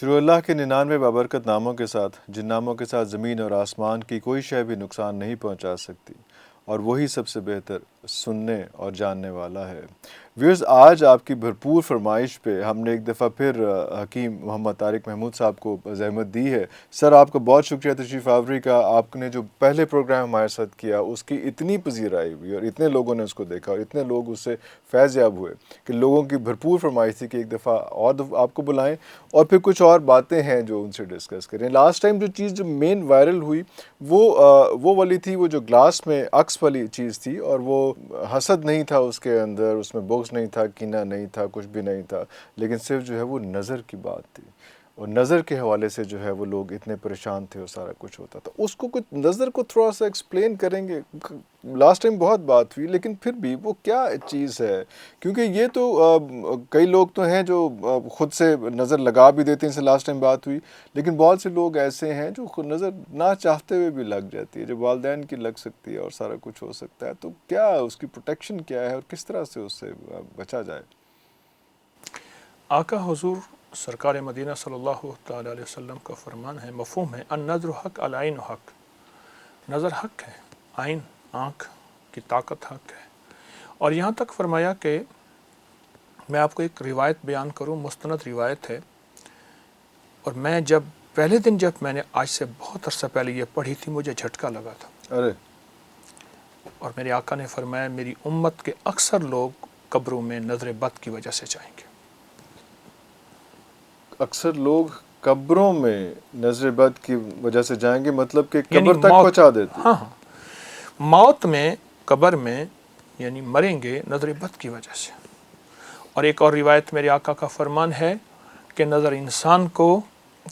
شروع اللہ کے 99 بابرکت ناموں کے ساتھ، جن ناموں کے ساتھ زمین اور آسمان کی کوئی شے بھی نقصان نہیں پہنچا سکتی، اور وہی سب سے بہتر سننے اور جاننے والا ہے۔ ویورز، آج آپ کی بھرپور فرمائش پہ ہم نے ایک دفعہ پھر حکیم محمد طارق محمود صاحب کو زحمت دی ہے۔ سر، آپ کا بہت شکریہ تشریف آوری کا۔ آپ نے جو پہلے پروگرام ہمارے ساتھ کیا، اس کی اتنی پذیرائی ہوئی اور اتنے لوگوں نے اس کو دیکھا اور اتنے لوگ اس سے فیض یاب ہوئے کہ لوگوں کی بھرپور فرمائش تھی کہ ایک دفعہ اور آپ کو بلائیں اور پھر کچھ اور باتیں ہیں جو ان سے ڈسکس کریں۔ لاسٹ ٹائم جو مین وائرل ہوئی وہ والی تھی، وہ جو گلاس میں عکس والی چیز تھی، اور وہ حسد نہیں تھا اس کے اندر، اس میں بغض نہیں تھا، کینہ نہیں تھا، کچھ بھی نہیں تھا، لیکن صرف جو ہے وہ نظر کی بات تھی، اور نظر کے حوالے سے جو ہے وہ لوگ اتنے پریشان تھے اور سارا کچھ ہوتا تھا۔ اس کو کچھ نظر کو تھوڑا سا ایکسپلین کریں گے؟ لاسٹ ٹائم بہت بات ہوئی، لیکن پھر بھی وہ کیا چیز ہے؟ کیونکہ یہ تو کئی لوگ تو ہیں جو خود سے نظر لگا بھی دیتے ہیں، سے لاسٹ ٹائم بات ہوئی، لیکن بہت سے لوگ ایسے ہیں جو خود نظر نہ چاہتے ہوئے بھی لگ جاتی ہے، جو والدین کی لگ سکتی ہے اور سارا کچھ ہو سکتا ہے۔ تو کیا اس کی پروٹیکشن کیا ہے اور کس طرح سے اس سے بچا جائے؟ آقا حضور سرکار مدینہ صلی اللہ تعالیٰ علیہ وسلم کا فرمان ہے، مفہوم ہے، النظر حق العین حق، نظر حق ہے، عین آنکھ کی طاقت حق ہے۔ اور یہاں تک فرمایا کہ میں آپ کو ایک روایت بیان کروں، مستند روایت ہے، اور میں پہلے دن جب میں نے آج سے بہت عرصہ پہلے یہ پڑھی تھی، مجھے جھٹکا لگا تھا۔ ارے! اور میرے آقا نے فرمایا میری امت کے اکثر لوگ قبروں میں نظر بد کی وجہ سے جائیں گے۔ اکثر لوگ قبروں میں نظر بد کی وجہ سے جائیں گے، مطلب کہ یعنی قبر تک پہنچا دیتے؟ ہاں، موت میں، قبر میں، یعنی مریں گے نظر بد کی وجہ سے۔ اور ایک اور روایت میرے آقا کا فرمان ہے کہ نظر انسان کو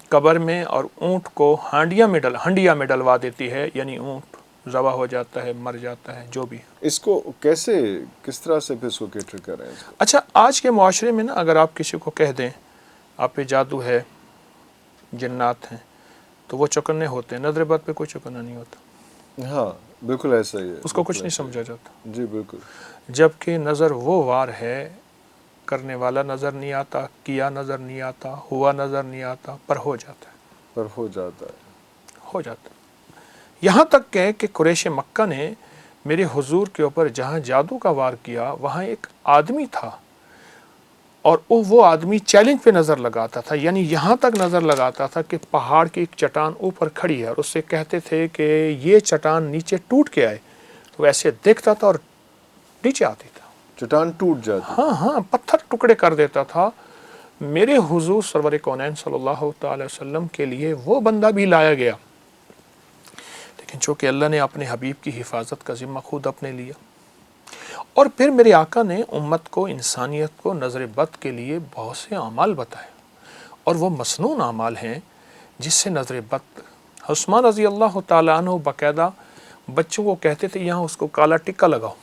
قبر میں اور اونٹ کو ہنڈیا میں ڈلوا دیتی ہے، یعنی اونٹ ذبح ہو جاتا ہے، مر جاتا ہے، جو بھی۔ اس کو کس طرح سے پھر اس کو کیٹر کریں؟ اس کو اچھا، آج کے معاشرے میں نا، اگر آپ کسی کو کہہ دیں آپ پہ جادو ہے، جنات ہیں، تو وہ چوکنے ہوتے ہیں۔ نظر بد پہ کوئی چوکنا نہیں ہوتا، ہاں، بالکل ایسا ہی ہے، اس کو کچھ نہیں سمجھا جاتا۔ جی بالکل۔ جبکہ نظر وہ وار ہے، کرنے والا نظر نہیں آتا، کیا نظر نہیں آتا، ہوا نظر نہیں آتا، پر ہو جاتا ہے، ہو جاتا ہے۔ ہو جاتا ہے۔ یہاں تک کہ قریش مکہ نے میرے حضور کے اوپر جہاں جادو کا وار کیا، وہاں ایک آدمی تھا، اور وہ آدمی چیلنج پہ نظر لگاتا تھا، یعنی یہاں تک نظر لگاتا تھا کہ پہاڑ کی ایک چٹان اوپر کھڑی ہے، اور اس سے کہتے تھے کہ یہ چٹان نیچے ٹوٹ کے آئے، تو ایسے دیکھتا تھا اور نیچے آتی تھا، چٹان ٹوٹ جاتی۔ ہاں، پتھر ٹکڑے کر دیتا تھا۔ میرے حضور سرور کونین صلی اللہ تعالی وسلم کے لیے وہ بندہ بھی لایا گیا، لیکن چونکہ اللہ نے اپنے حبیب کی حفاظت کا ذمہ خود اپنے لیا، اور پھر میرے آقا نے امت کو، انسانیت کو نظر بد کے لیے بہت سے اعمال بتائے، اور وہ مسنون اعمال ہیں جس سے نظر بد۔ عثمان رضی اللہ تعالیٰ عنہ باقاعدہ بچوں کو کہتے تھے یہاں اس کو کالا ٹکا لگاؤ،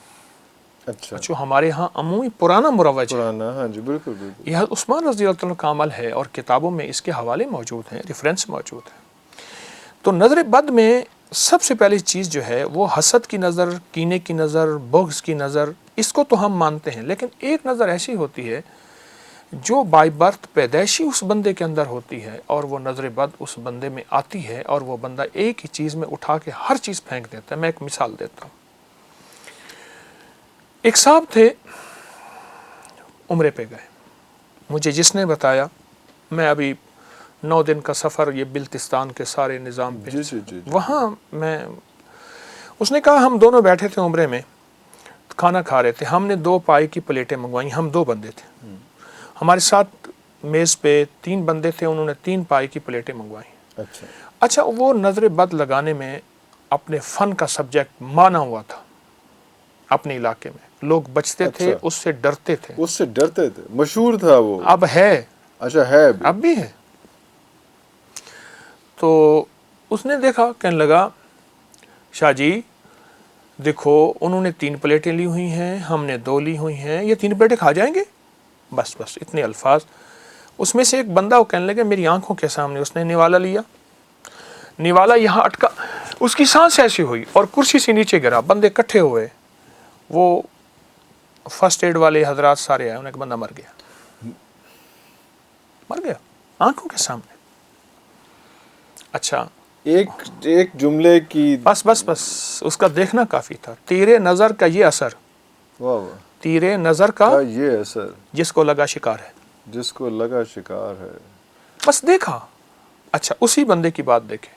اچھا، جو ہمارے ہاں عمومی پرانا مروج ہے، پرانا، ہاں جی، بالکل بالکل۔ یہ عثمان رضی اللہ عنہ کا عمل ہے، اور کتابوں میں اس کے حوالے موجود ہیں، ریفرنس موجود ہیں۔ تو نظر بد میں سب سے پہلی چیز جو ہے وہ حسد کی نظر، کینے کی نظر، بغض کی نظر، اس کو تو ہم مانتے ہیں، لیکن ایک نظر ایسی ہوتی ہے جو بائی برتھ پیدائشی اس بندے کے اندر ہوتی ہے، اور وہ نظر بد اس بندے میں آتی ہے، اور وہ بندہ ایک ہی چیز میں اٹھا کے ہر چیز پھینک دیتا ہے۔ میں ایک مثال دیتا ہوں۔ ایک صاحب تھے، عمرے پہ گئے، مجھے جس نے بتایا، میں ابھی 9 دن کا سفر یہ بلتستان کے سارے نظام پہ، جی۔ وہاں اس نے کہا ہم دونوں بیٹھے تھے عمرے میں، کھانا کھا رہے تھے، ہم نے 2 پائے کی پلیٹیں منگوائیں، ہم 2 بندے تھے، ہمارے ساتھ میز پہ 3 بندے تھے، انہوں نے 3 پائے کی پلیٹیں منگوائیں۔ اچھا، وہ نظر بد لگانے میں اپنے فن کا سبجیکٹ مانا ہوا تھا، اپنے علاقے میں لوگ بچتے تھے، اس سے ڈرتے تھے، مشہور تھا وہ، اب ہے، اچھا ہے، اب بھی ہے۔ تو اس نے دیکھا، کہنے لگا شاہ جی دیکھو، انہوں نے 3 پلیٹیں لی ہوئی ہیں، ہم نے 2 لی ہوئی ہیں، یہ 3 پلیٹیں کھا جائیں گے؟ بس اتنے الفاظ۔ اس میں سے ایک بندہ وہ کہنے لگا میری آنکھوں کے سامنے اس نے نوالا لیا، نوالا یہاں اٹکا، اس کی سانس ایسی ہوئی اور کرسی سے نیچے گرا، بندے کٹھے ہوئے، وہ فرسٹ ایڈ والے حضرات سارے آئے، انہیں ایک بندہ مر گیا آنکھوں کے سامنے۔ اچھا ایک جملے کی بس اس کا دیکھنا کافی تھا. تیرے نظر کا یہ اثر, واہ واہ تیرے نظر کا یہ اثر جس کو لگا شکار ہے. جس کو لگا شکار ہے. بس دیکھا. اچھا اسی بندے کی بات دیکھیں.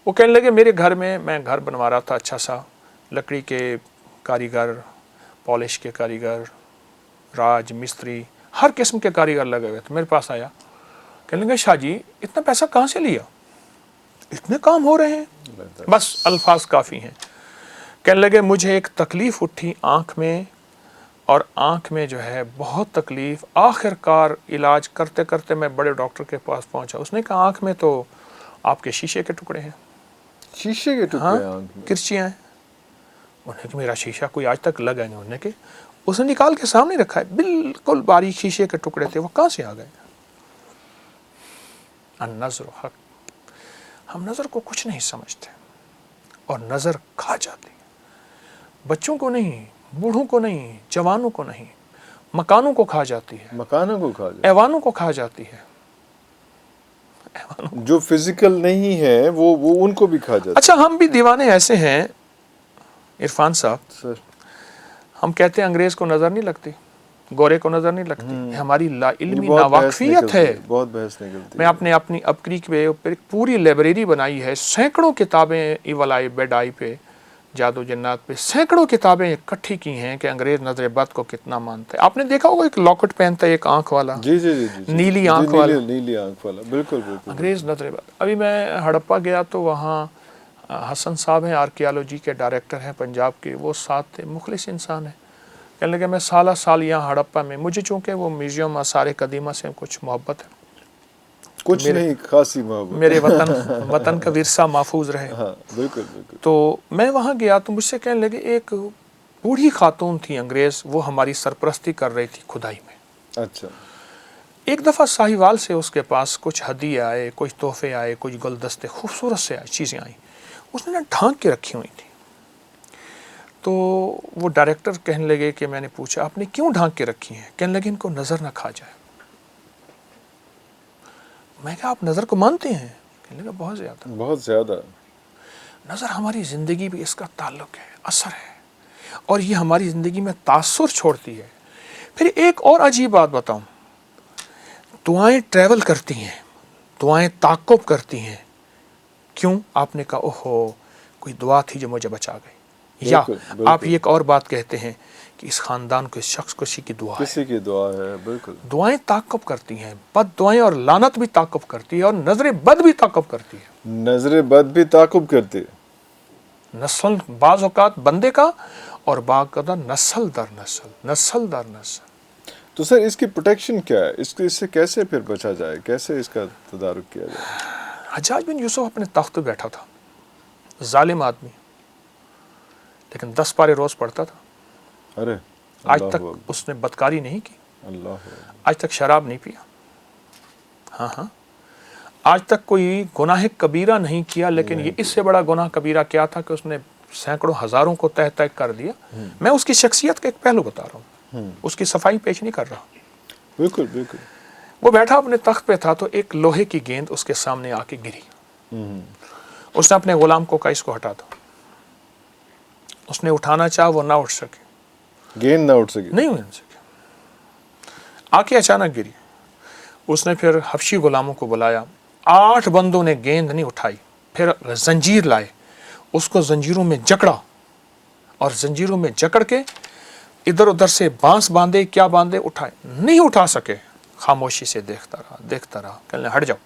وہ کہنے لگے میرے گھر میں گھر بنوا رہا تھا اچھا سا, لکڑی کے کاریگر, پالش کے کاریگر, راج مستری, ہر قسم کے کاریگر لگے ہوئے تھے. میرے پاس آیا, کہنے لگے شاہ جی اتنا پیسہ کہاں سے لیا, اتنے کام ہو رہے ہیں. بس الفاظ کافی ہیں. کہنے لگے مجھے ایک تکلیف اٹھی آنکھ میں, اور آنکھ میں جو ہے بہت تکلیف. آخر کار علاج کرتے کرتے میں بڑے ڈاکٹر کے پاس پہنچا. اس نے کہا آنکھ میں تو آپ کے شیشے کے ٹکڑے ہیں. شیشے کے ہاں ٹکڑے آنکھ میں. کرچیاں ہیں. انہوں نے کہ میرا شیشہ کوئی آج تک لگا نہیں. انہوں نے کہ اس نے نکال کے سامنے رکھا ہے, بالکل باریک شیشے کے ٹکڑے تھے. وہ کہاں سے آ گئے؟ النظر حق. ہم نظر کو کچھ نہیں سمجھتے, اور نظر کھا جاتی ہے. بچوں کو نہیں, بوڑھوں کو نہیں, جوانوں کو نہیں, مکانوں کو کھا جاتی ہے, مکانوں کو کھا جائے. ایوانوں کو کھا جاتی ہے. جو فزیکل نہیں ہے وہ ان کو بھی کھا جاتا اچھا ہم بھی دیوانے ایسے ہیں عرفان صاحب, سر. ہم کہتے ہیں انگریز کو نظر نہیں لگتی, گورے کو نظر نہیں لگتی. ہماری لا علمی بہت بحث ناواقفیت ہے. بہت بحث نکلتی. میں اپنی اپکری پہ پوری لائبریری بنائی ہے, سینکڑوں کتابیں ایول آئی بیڈ آئی پہ, جادو جنات پہ سینکڑوں کتابیں اکٹھی کی ہیں کہ انگریز نظر بد کو کتنا مانتے. آپ نے دیکھا ہوگا ایک لاکٹ پہنتا ہے ایک آنکھ والا, جی نیلی آنکھ والا, نیلی آنکھ والا, بالکل بالکل. انگریز نظر بد. ابھی میں ہڑپا گیا تو وہاں حسن صاحب ہیں, آرکیالوجی کے ڈائریکٹر ہیں پنجاب کے, وہ ساتھ تھے, مخلص انسان ہیں. کہنے لگے میں سالہ سال یہاں ہڑپا میں, مجھے چونکہ وہ میوزیم آثار قدیمہ سے کچھ محبت ہے, کچھ نہیں خاصی محبت, میرے وطن کا ورثہ محفوظ رہے. ہاں بالکل بالکل. تو میں وہاں گیا تو مجھ سے کہنے لگے ایک بوڑھی خاتون تھی انگریز, وہ ہماری سرپرستی کر رہی تھی کھدائی میں. اچھا. ایک دفعہ ساہیوال سے اس کے پاس کچھ ہدیے آئے, کچھ تحفے آئے, کچھ گلدستے خوبصورت سے چیزیں آئیں. اس نے ڈھانک کے رکھی ہوئی تھی. تو وہ ڈائریکٹر کہنے لگے کہ میں نے پوچھا آپ نے کیوں ڈھانک کے رکھی ہیں؟ کہنے لگے ان کو نظر نہ کھا جائے. میں کہا آپ نظر کو مانتے ہیں؟ کہنے لگا بہت زیادہ. بہت زیادہ. نظر ہماری زندگی بھی اس کا تعلق ہے, اثر ہے, اور یہ ہماری زندگی میں تاثر چھوڑتی ہے. پھر ایک اور عجیب بات بتاؤں, دعائیں ٹریول کرتی ہیں, دعائیں تعاقب کرتی ہیں. کیوں؟ آپ نے کہا اوہو کوئی دعا تھی جو مجھے بچا گئی. یا آپ یہ ایک اور بات کہتے ہیں کہ اس خاندان کو, اس شخص کو کسی کی دعا ہے. کسی کی دعا ہے, بالکل. دعائیں تعاقب کرتی ہیں, بد دعائیں اور لعنت بھی تعاقب کرتی ہے, اور نظر بد بھی تعاقب کرتی ہے. نظر بد بھی تعاقب کرتی ہے. نسل بعض اوقات بندے کا, اور بعض اوقات نسل در نسل, نسل در نسل. تو سر اس کی پروٹیکشن کیا ہے, اس سے کیسے پھر بچا جائے, کیسے اس کا تدارک کیا جائے؟ حجاج بن یوسف اپنے تخت پہ بیٹھا تھا, ظالم آدمی, لیکن 10 پارے روز پڑھتا تھا. ارے آج تک اس نے بدکاری نہیں کی, اللہ, آج تک شراب نہیں پیا, ہاں آج تک کوئی گناہ کبیرہ نہیں کیا. لیکن یہ اس سے بڑا گناہ کبیرہ کیا تھا کہ اس نے سینکڑوں ہزاروں کو تہ تہ کر دیا. میں اس کی شخصیت کا ایک پہلو بتا رہا ہوں, اس کی صفائی پیش نہیں کر رہا. بالکل بالکل. وہ بیٹھا اپنے تخت پہ تھا تو ایک لوہے کی گیند اس کے سامنے آ کے گری. اس نے اپنے غلام کو کہا اس کو ہٹا دو. اس نے اٹھانا چاہا, وہ نہ اٹھ سکے, گیند نہ اٹھ سکی, نہیں اٹھ سکے, آ کے اچانک گری. اس نے پھر حبشی غلاموں کو بلایا, 8 بندوں نے گیند نہیں اٹھائی. پھر زنجیر لائے, اس کو زنجیروں میں جکڑا, اور زنجیروں میں جکڑ کے ادھر ادھر سے بانس باندھے, کیا باندھے, اٹھائے, نہیں اٹھا سکے. خاموشی سے دیکھتا رہا. کہنے ہٹ جاؤ.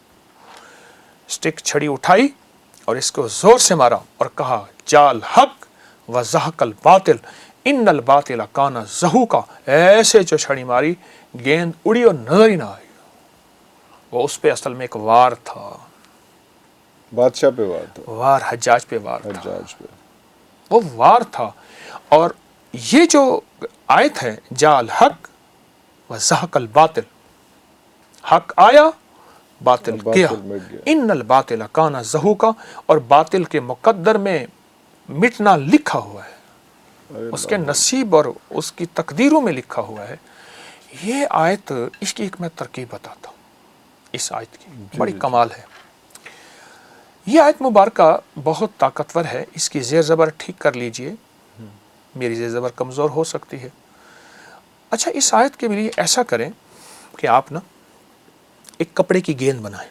سٹک چھڑی اٹھائی اور اس کو زور سے مارا اور کہا جال حق و زحق الباطل ان الباطل کان زہوقا. ایسے جو چھڑی ماری, گیند اڑی اور نظر ہی نہ آئی. وہ اس پہ اصل میں ایک وار تھا, بادشاہ پہ وار تھا, وار حجاج پہ وار تھا, حجاج پہ وہ وار تھا. اور یہ جو آیت ہے جال حق و زحق الباطل, حق آیا باطل گیا, ان الباطل کان زہوقا, اور باطل کے مقدر میں مٹنا لکھا ہوا ہے, اس کے نصیب اور اس کی تقدیروں میں لکھا ہوا ہے. یہ آیت, اس کی ایک میں ترکیب بتاتا ہوں, اس آیت کی بڑی کمال ہے. یہ آیت مبارکہ بہت طاقتور ہے، اس کی زیر زبر ٹھیک کر لیجئے، میری زیر زبر کمزور ہو سکتی ہے۔ اچھا، اس آیت کے لیے ایسا کریں کہ آپ نا ایک کپڑے کی گیند بنائیں،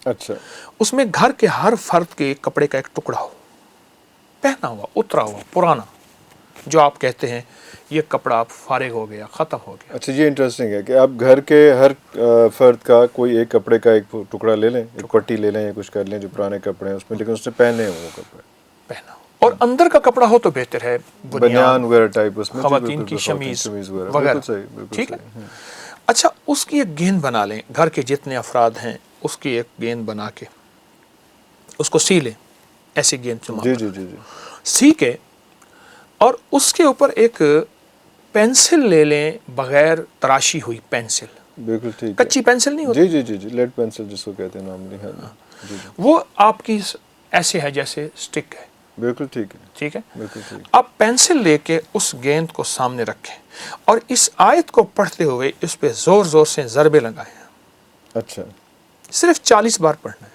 اچھا، اس میں گھر کے ہر فرد کے کپڑے کا ایک ٹکڑا ہو، پہنا ہوا، اترا ہوا، پرانا، جو آپ کہتے ہیں یہ کپڑا آپ فارغ ہو گیا، ختم ہو گیا۔ اچھا، یہ انٹرسٹنگ ہے کہ آپ گھر کے ہر فرد کا کوئی ایک کپڑے کا ایک ٹکڑا لے لیں، ایک پٹی لے لیں یا کچھ کر لیں جو پرانے کپڑے ہیں اس میں، لیکن اس نے پہنے ہیں وہ کپڑے، پہنا ہو، اور اندر کا کپڑا ہو تو بہتر ہے، بنیان وغیرہ ٹائپ اس میں، جی خواتین بالکل، کی خواتین شمیز شمیز وغیرہ، وغیرہ، بالکل صحیح، بالکل ٹھیک ہے۔ صحیح۔ اچھا، اس کی ایک گیند بنا لیں، گھر کے جتنے افراد ہیں اس کی ایک گیند بنا کے اس کو سی لیں، ایسی گیند سے جی معاملہ جی کریں، جی جی، سی کے، اور اس کے اوپر ایک پینسل لے لیں، بغیر تراشی ہوئی پینسل، بالکل ٹھیک ہے، کچی پینسل نہیں ہوتی، جی جی جی جی، لیڈ پینسل جس کو کہتے ہیں نارملی، ہاں جی، جی جی، وہ آپ کی ایسے ہے جیسے سٹک ہے، بالکل ٹھیک ہے، ٹھیک ہے۔ بالکل ٹھیک، آپ پینسل لے کے اس گیند کو سامنے رکھیں اور اس آیت کو پڑھتے ہوئے اس پہ زور زور سے ضربے لگائیں، اچھا، صرف 40 بار پڑھنا ہے،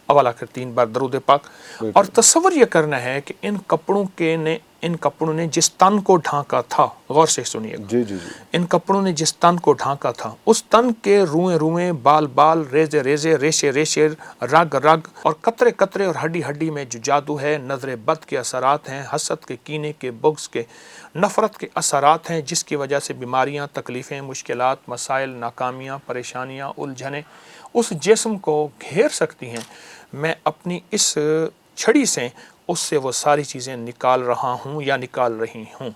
اول آخر 3 بار درود پاک، اور بالکل، تصور یہ کرنا ہے کہ ان کپڑوں نے جس تن کو ڈھانکا تھا، غور سے سنیے گا، جی جی جی، ان کپڑوں نے جس تن کو ڈھانکا تھا، اس تن کے روئیں روئیں، بال بال، ریزے ریزے، ریشے ریشے، رگ رگ، اور قطرے قطرے، اور ہڈی ہڈی میں جو جادو ہے، نظر بد کے اثرات ہیں، حسد کے، کینے کے، بغض کے، نفرت کے اثرات ہیں، جس کی وجہ سے بیماریاں، تکلیفیں، مشکلات، مسائل، ناکامیاں، پریشانیاں، الجھنیں اس جسم کو گھیر سکتی ہیں۔ میں اپنی اس چھڑی سے اس سے وہ ساری چیزیں نکال رہا ہوں یا نکال رہی ہوں۔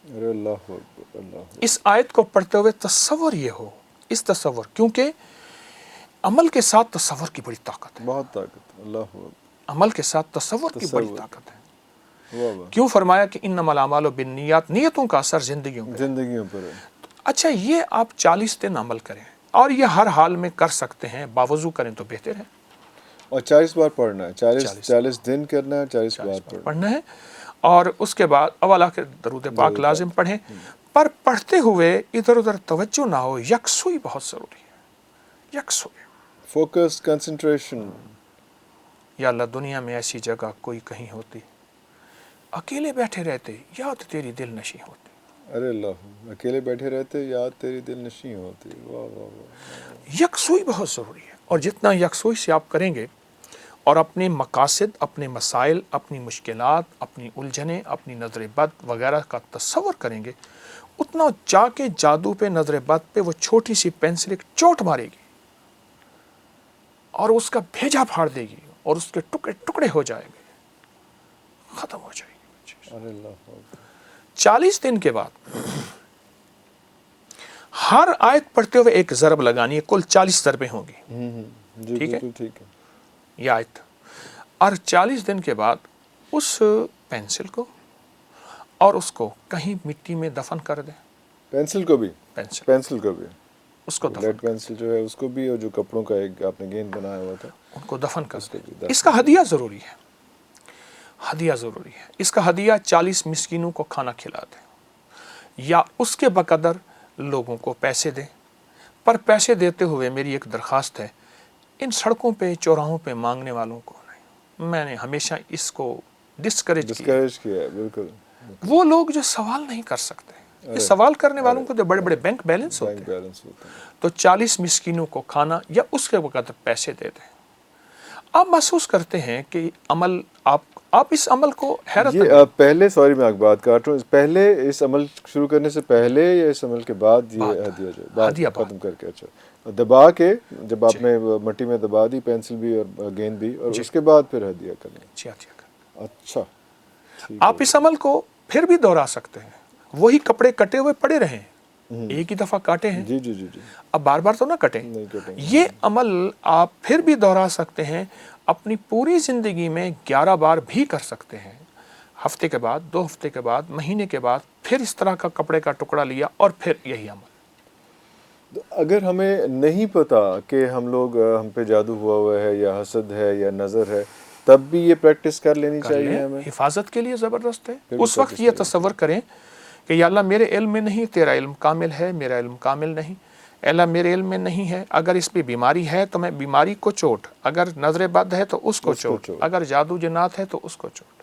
ارے اللہ اکبر، اللہ اکبر، اس آیت کو پڑھتے ہوئے تصور یہ ہو، اس تصور، کیونکہ عمل کے ساتھ تصور کی بڑی طاقت ہے، بہت طاقت، اللہ اکبر، عمل کے ساتھ تصور کی بڑی تصور، طاقت ہے۔ واہ واہ، کیوں فرمایا کہ انما الاعمال بالنیات، نیتوں کا اثر زندگیوں پہ ہے۔ زندگیوں پر ہے، اچھا، یہ آپ 40 دن عمل کریں، اور یہ ہر حال میں کر سکتے ہیں، باوضو کریں تو بہتر ہے۔ اور 40 بار پڑھنا ہے، 40 40 40 دن کرنا ہے، 40 بار 40 بار پڑھنا پڑھنا ہے، اور اس کے بعد اول آخر درود ہے، پاک درود لازم پاک، پڑھیں، پر پڑھتے ہوئے ادھر ادھر توجہ نہ ہو، یکسوئی بہت ضروری ہے، یکسوئی۔ فوکس، کنسنٹریشن، یا اللہ، دنیا میں ایسی جگہ کوئی کہیں ہوتی، اکیلے بیٹھے رہتے، یاد تیری دل نشیں ہوتی، ارے اللہ، اکیلے بیٹھے رہتے، یاد تیری دل نشیں ہوتی، واہ واہ واہ، یکسوئی بہت ضروری ہے، اور جتنا یکسوئی سے آپ کریں گے اور اپنے مقاصد، اپنے مسائل، اپنی مشکلات، اپنی الجھنیں، اپنی نظر بد وغیرہ کا تصور کریں گے، اتنا جا کے جادو پہ، نظر بد پہ وہ چھوٹی سی پینسل ایک چوٹ مارے گی اور اس کا بھیجا پھاڑ دے گی، اور اس کے ٹکڑے ٹکڑے ہو جائیں گے، ختم ہو جائے گی۔ ارے اللہ اکبر، 40 دن کے بعد ہر آیت پڑھتے ہوئے ایک ضرب لگانی ہے، کل 40 ضربیں ہوں گی، جی ٹھیک ہے، بالکل ٹھیک ہے، یہ آیت، اور 40 دن کے بعد اس پینسل کو اور اس کو کہیں مٹی میں دفن کر دیں، پینسل کو بھی، پینسل پینسل کو بھی، اس کو دفن لیڈ کر پینسل جو ہے اس کو بھی، اور جو کپڑوں کا ایک آپ نے گیند بنایا ہوا تھا ان کو دفن کر اس کو دیں۔ بھی دفن اس کا کر ہدیہ ضروری ہے، ہدیہ ضروری ہے، اس کا ہدیہ 40 مسکینوں کو کھانا کھلا دیں، یا اس کے بقدر لوگوں کو پیسے دیں، پر پیسے دیتے ہوئے میری ایک درخواست ہے، ان سڑکوں پہ، چوراہوں پہ مانگنے والوں کو نہیں، میں نے ہمیشہ اس کو ڈسکریج کیا، ڈسکریج کیا ہے، بالکل، وہ لوگ جو سوال نہیں کر سکتے، یہ سوال کرنے والوں کو تو بڑے بڑے بینک بیلنس ہوتے بینک ہیں، بیلنس ہوتا ہے، تو 40 مسکینوں کو کھانا یا اس کے بقدر پیسے دے دیں۔ آپ محسوس کرتے ہیں کہ عمل، آپ اس عمل کو حیرت یہ میں پہلے، سوری میں آپ بات کاٹ رہا ہوں، پہلے اس عمل شروع کرنے سے پہلے یا اس عمل کے بعد یہ بعد، ہدیہ جو بعد ہدیہ بعد، ختم کر کے، اچھا دبا کے، جب آپ جی نے مٹی میں دبا دی پینسل بھی اور گیند بھی، اور جی اس کے بعد پھر ہدیہ کرنا، جی ہدیہ کر، اچھا ٹھیک آپ اس عمل کو پھر بھی دوہرا سکتے ہیں، وہی کپڑے کٹے ہوئے پڑے رہیں، ایک ہی دفعہ کاٹے ہیں، جی جی جی جی، اب بار بار تو نہ کٹیں، نہیں کٹیں گے، یہ عمل آپ پھر بھی دوہرا سکتے ہیں، اپنی پوری زندگی میں 11 بار بھی کر سکتے ہیں، ہفتے کے بعد، 2 ہفتے کے بعد، مہینے کے بعد، پھر اس طرح کا کپڑے کا ٹکڑا لیا اور پھر یہی عمل۔ اگر ہمیں نہیں پتا کہ ہم پہ جادو ہوا ہے یا حسد ہے یا نظر ہے، تب بھی یہ پریکٹس کر لینی کر چاہیے لیں، ہمیں، حفاظت کے لیے زبردست ہے، پھر بھی اس وقت practice یہ کریں۔ تصور کریں کہ یا اللہ، میرے علم میں نہیں، تیرا علم کامل ہے، میرا علم کامل نہیں، اے اللہ میرے علم میں نہیں ہے، اگر اس پہ بیماری ہے تو میں بیماری کو چوٹ، اگر نظر بد ہے تو اس کو چوٹ، اگر جادو جنات ہے تو اس کو چوٹ۔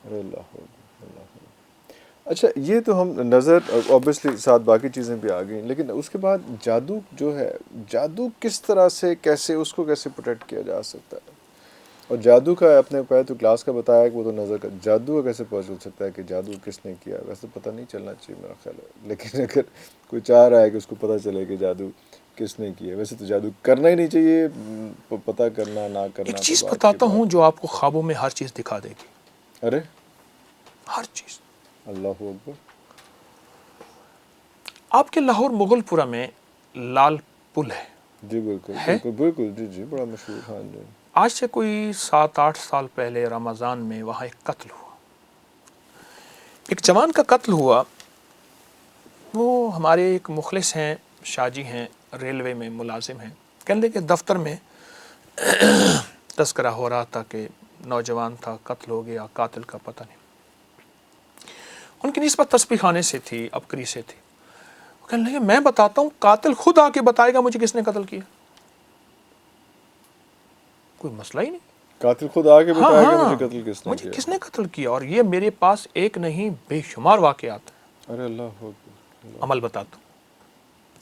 ارے اللہ اچھا، یہ تو ہم نظر اوبیسلی ساتھ باقی چیزیں بھی آ گئیں، لیکن اس کے بعد جادو جو ہے، جادو کس طرح سے کیسے اس کو کیسے پروٹیکٹ کیا جا سکتا ہے؟ اور جادو کا اپنے پہلے تو کلاس کا بتایا کہ وہ تو نظر کا، جادو کا کیسے پتہ چل سکتا ہے کہ جادو کس نے کیا؟ ویسے پتہ نہیں چلنا چاہیے میرا خیال ہے، لیکن اگر کوئی چاہ رہا ہے کہ اس کو پتہ چلے کہ جادو کس نے کیا، ویسے تو جادو کرنا ہی نہیں چاہیے، پتہ کرنا نہ کرنا ایک تو چیز بات کی بتاتا ہوں بات جو آپ کو خوابوں میں ہر چیز دکھا دے گی، ہے۔ ارے ہر چیز۔ اللہ اکبر۔ آپ کے لاہور مغل پورہ میں لال پل ہے، جی بالکل ہے؟ بالکل بالکل، جی جی بڑا مشہور، ہاں جی۔ آج سے کوئی 7-8 سال پہلے رمضان میں وہاں ایک قتل ہوا، ایک جوان کا قتل ہوا۔ وہ ہمارے ایک مخلص ہیں، شاہ جی ہیں، ریلوے میں ملازم ہیں، کہنے لگے کہ دفتر میں تذکرہ ہو رہا تھا کہ نوجوان تھا، قتل ہو گیا، قاتل کا پتہ نہیں۔ ان کی نسبت تسبیح خانے سے تھی، ابکری سے تھی۔ وہ کہنے لگے میں بتاتا ہوں، قاتل خود آ کے بتائے گا مجھے کس نے قتل کیا، کوئی مسئلہ ہی نہیں۔ قاتل خود آ کے ہاں بتایا کہ ہاں، مجھے قتل کس نے مجھے کیا؟ کس نے قتل کیا، اور یہ میرے پاس ایک نہیں بے شمار واقعات ہیں، ارے اللہ اکبر، عمل بتاتا ہوں،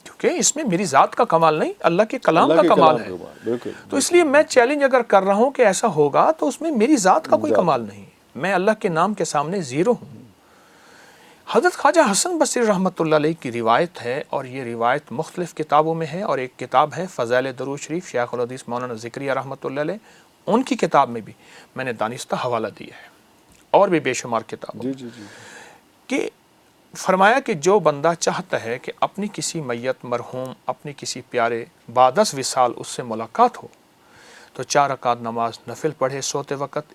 کیونکہ اس میں میری ذات کا کمال نہیں، اللہ کے کلام اللہ کا کے کمال کلام ہے۔ کا کمال، بالکل تو اس لیے میں چیلنج اگر کر رہا ہوں کہ ایسا ہوگا تو اس میں میری ذات کا کوئی ذات کمال نہیں، میں اللہ کے نام کے سامنے زیرو ہوں۔ حضرت خواجہ حسن بصری رحمۃ اللہ علیہ کی روایت ہے، اور یہ روایت مختلف کتابوں میں ہے، اور ایک کتاب ہے فضائل درود شریف، شیخ الحدیث مولانا ذکریہ رحمۃ اللہ علیہ، ان کی کتاب میں بھی میں نے دانستہ حوالہ دیا ہے، اور بھی بے شمار کتابوں جی میں، جی جی کہ فرمایا کہ جو بندہ چاہتا ہے کہ اپنی کسی میت مرحوم، اپنی کسی پیارے بعد از وصال اس سے ملاقات ہو، تو 4 رکعت نماز نفل پڑھے سوتے وقت،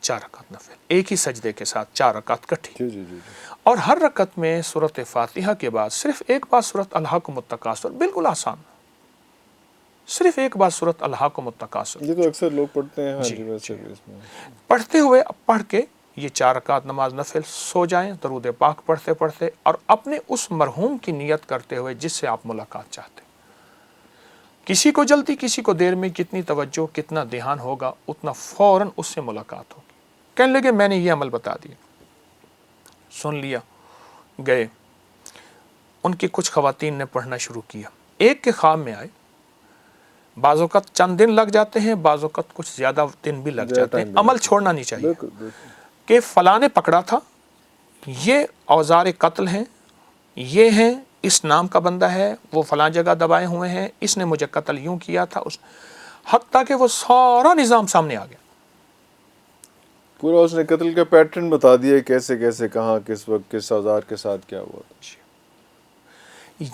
4 رکعت نفل ایک ہی سجدے کے ساتھ، 4 رکعت کٹھی، جی جی جی اور ہر رکعت میں سورۃ فاتحہ کے بعد صرف ایک بار سورۃ الہاکم التکاثر، بالکل آسان، صرف ایک بار سورۃ الہاکم التکاثر یہ تو اکثر لوگ پڑھتے ہیں، ہاں جی جی، ویسے بھی اس میں پڑھتے ہوئے، پڑھ کے یہ 4 رکعت نماز نفل سو جائیں درود پاک پڑھتے پڑھتے، اور اپنے اس مرحوم کی نیت کرتے ہوئے جس سے آپ ملاقات چاہتے ہیں۔ کسی کو جلدی، کسی کو دیر میں، کتنی توجہ، کتنا دھیان ہوگا، اتنا فوراً اس سے ملاقات ہوگی۔ کہنے لگے میں نے یہ عمل بتا دیا، سن لیا، گئے، ان کی کچھ خواتین نے پڑھنا شروع کیا، ایک کے خواب میں آئے، بعض اوقات چند دن لگ جاتے ہیں، بعض اوقات کچھ زیادہ دن بھی لگ زیادہ جاتے ہیں، ٹائم بھی عمل لگتا ہے، چھوڑنا نہیں چاہیے، بالکل بالکل۔ کہ فلاں نے پکڑا تھا، یہ اوزار قتل ہیں، یہ ہیں، اس نام کا بندہ ہے، وہ فلاں جگہ دبائے ہوئے ہیں، اس نے مجھے قتل یوں کیا تھا، حتیٰ کہ وہ سارا نظام سامنے آ گیا۔ پورا اس نے قتل کا پیٹرن بتا دیا، کیسے کیسے، کہاں، کس وقت، کس اوزار کے ساتھ کیا ہوا تھا۔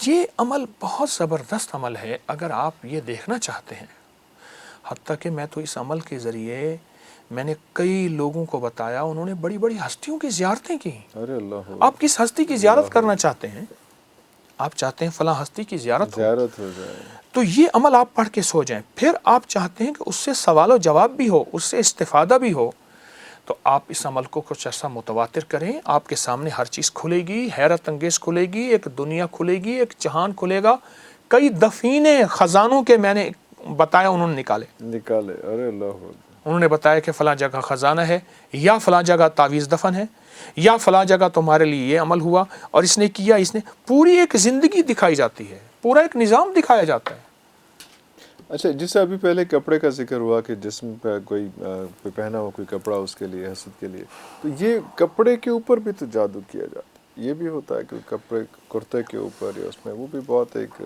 یہ عمل بہت زبردست عمل ہے اگر آپ یہ دیکھنا چاہتے ہیں، حتیٰ کہ میں تو اس عمل کے ذریعے میں نے کئی لوگوں کو بتایا، انہوں نے بڑی بڑی ہستیوں کی زیارتیں کی۔ ارے اللہ آپ کس ہستی کی زیارت کرنا چاہتے ہیں؟ آپ چاہتے ہیں فلاں ہستی کی زیارت ہو، زیارت ہو جائے، تو یہ عمل آپ پڑھ کے سو جائیں۔ پھر آپ چاہتے ہیں کہ اس سے سوال و جواب بھی ہو، اس سے استفادہ بھی ہو، تو آپ اس عمل کو کچھ ایسا متواتر کریں، آپ کے سامنے ہر چیز کھلے گی، حیرت انگیز کھلے گی، ایک دنیا کھلے گی، ایک جہان کھلے گا۔ کئی دفینے خزانوں کے میں نے بتایا، انہوں نے نکالے۔ ارے اللہ انہوں نے بتایا کہ فلاں جگہ خزانہ ہے، یا فلاں جگہ تعویذ دفن ہے، یا فلاں جگہ تمہارے لیے یہ عمل ہوا، اور اس نے کیا، اس نے پوری ایک زندگی دکھائی جاتی ہے، پورا ایک نظام دکھایا جاتا ہے۔ اچھا، جس سے ابھی پہلے کپڑے کا ذکر ہوا کہ جسم پہ کوئی پہنا ہوا کوئی کپڑا اس کے لیے، حسد کے لیے، تو یہ کپڑے کے اوپر بھی تو جادو کیا جاتا ہے، یہ بھی ہوتا ہے کہ کپڑے کرتے کے اوپر یا اس میں، وہ بھی بہت ایک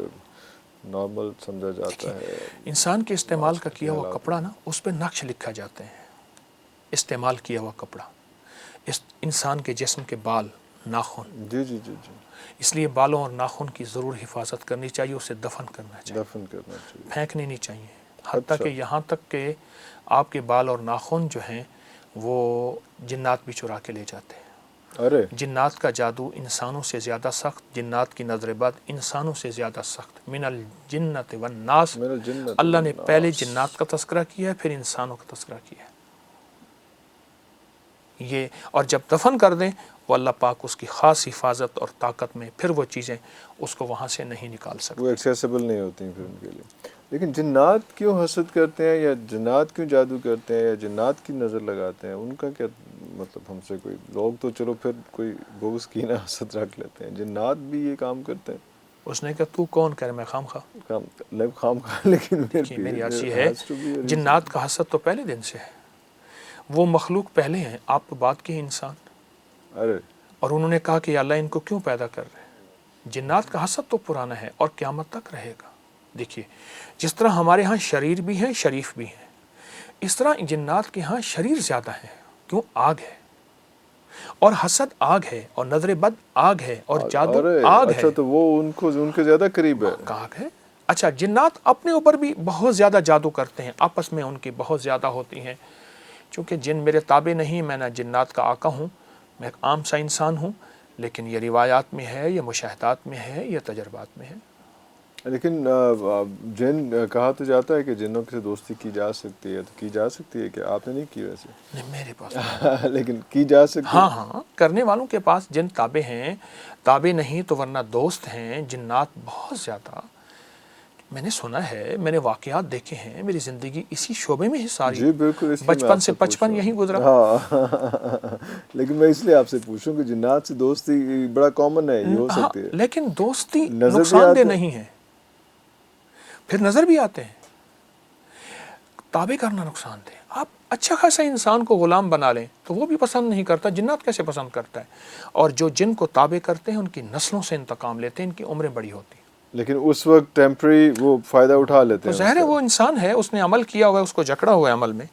نارمل سمجھا جاتا ہے۔ انسان کے استعمال کا کیا ہوا کپڑا نا، اس پہ نقش لکھا جاتے ہیں، استعمال کیا ہوا کپڑا، انسان کے جسم کے بال، ناخن، جی جی جی جی، اس لیے بالوں اور ناخن کی ضرور حفاظت کرنی چاہیے، اسے دفن کرنا چاہیے، دفن کرنا چاہیے، پھینکنے نہیں چاہیے، حتیٰ اچھا، کہ یہاں تک کہ آپ کے بال اور ناخن جو ہیں وہ جنات بھی چرا کے لے جاتے ہیں۔ ارے جنات کا جادو انسانوں سے زیادہ سخت، جنات کی نظر بد انسانوں سے زیادہ سخت، من الجنت والناس، میرا جنت اللہ نے پہلے والناس۔ جنات کا تذکرہ کیا ہے، پھر انسانوں کا تذکرہ کیا ہے۔ یہ اور جب دفن کر دیں وہ اللہ پاک اس کی خاص حفاظت اور طاقت میں پھر وہ چیزیں اس کو وہاں سے نہیں نکال سکتے. وہ ایکسیسیبل نہیں ہوتی ہیں پھر ان کے لیے. لیکن جنات کیوں حسد کرتے ہیں یا جنات کیوں جادو کرتے ہیں یا جنات کی نظر لگاتے ہیں؟ ان کا کیا مطلب ہم سے کوئی لوگ تو چلو پھر کوئی بغض کینہ حسد رکھ لیتے ہیں، جنات بھی یہ کام کرتے ہیں؟ اس نے کہا تو کون کہہ رہا میں خام خواہ. خام خواہ لیکن میری عرض یہ ہے جنات کا حسد تو پہلے دن سے ہے. وہ مخلوق پہلے ہیں، آپ تو بات کے انسان. ارے اور انہوں نے کہا کہ یا اللہ ان کو کیوں پیدا کر رہے ہیں؟ جنات کا حسد تو پرانا ہے اور قیامت تک رہے گا. دیکھیے جس طرح ہمارے ہاں شریر بھی ہیں شریف بھی ہیں، اس طرح جنات کے ہاں شریر زیادہ ہے. کیوں؟ آگ ہے اور حسد آگ ہے اور نظر بد آگ ہے اور جادو آگ ہے. اچھا تو وہ ان کے زیادہ قریب ہے. آگ ہے. اچھا جنات اپنے اوپر بھی بہت زیادہ جادو کرتے ہیں، آپس میں ان کی بہت زیادہ ہوتی ہیں. چونکہ جن میرے تابع نہیں، میں نہ جنات کا آقا ہوں، میں ایک عام سا انسان ہوں، لیکن یہ روایات میں ہے، یہ مشاہدات میں ہے، یہ تجربات میں ہے. لیکن جن کہا تو جاتا ہے کہ جنوں سے دوستی کی جا سکتی ہے، تو کی جا سکتی ہے کہ آپ نے نہیں کی ویسے؟ نہیں میرے پاس لیکن کی جا سکتی ہے. ہاں کرنے والوں کے پاس جن تابع ہیں، تابع نہیں تو ورنہ دوست ہیں. جنات بہت زیادہ میں نے سنا ہے، میں نے واقعات دیکھے ہیں، میری زندگی اسی شعبے میں ہی ساری. جی بالکل، اس لیے بچپن سے 55 یہی گزرا. ہاں لیکن میں اس لیے آپ سے پوچھوں کہ جنات سے دوستی بڑا کامن ہے، یہ ہو سکتی ہے. لیکن دوستی نظر بھی نقصان دہ آتے نہیں ہے. پھر نظر بھی آتے ہیں. تابع کرنا نقصان دہ. آپ اچھا خاصا انسان کو غلام بنا لیں تو وہ بھی پسند نہیں کرتا. جنات کیسے پسند کرتا ہے؟ اور جو جن کو تابع کرتے ہیں ان کی نسلوں سے انتقام لیتے ہیں، ان کی عمریں بڑی ہوتی ہیں. لیکن اس وقت ٹیمپرری وہ فائدہ اٹھا لیتے تو ہیں. ظاہر ہے وہ انسان ہے، اس نے عمل کیا ہوا ہے، اس کو جکڑا ہوا ہے عمل میں،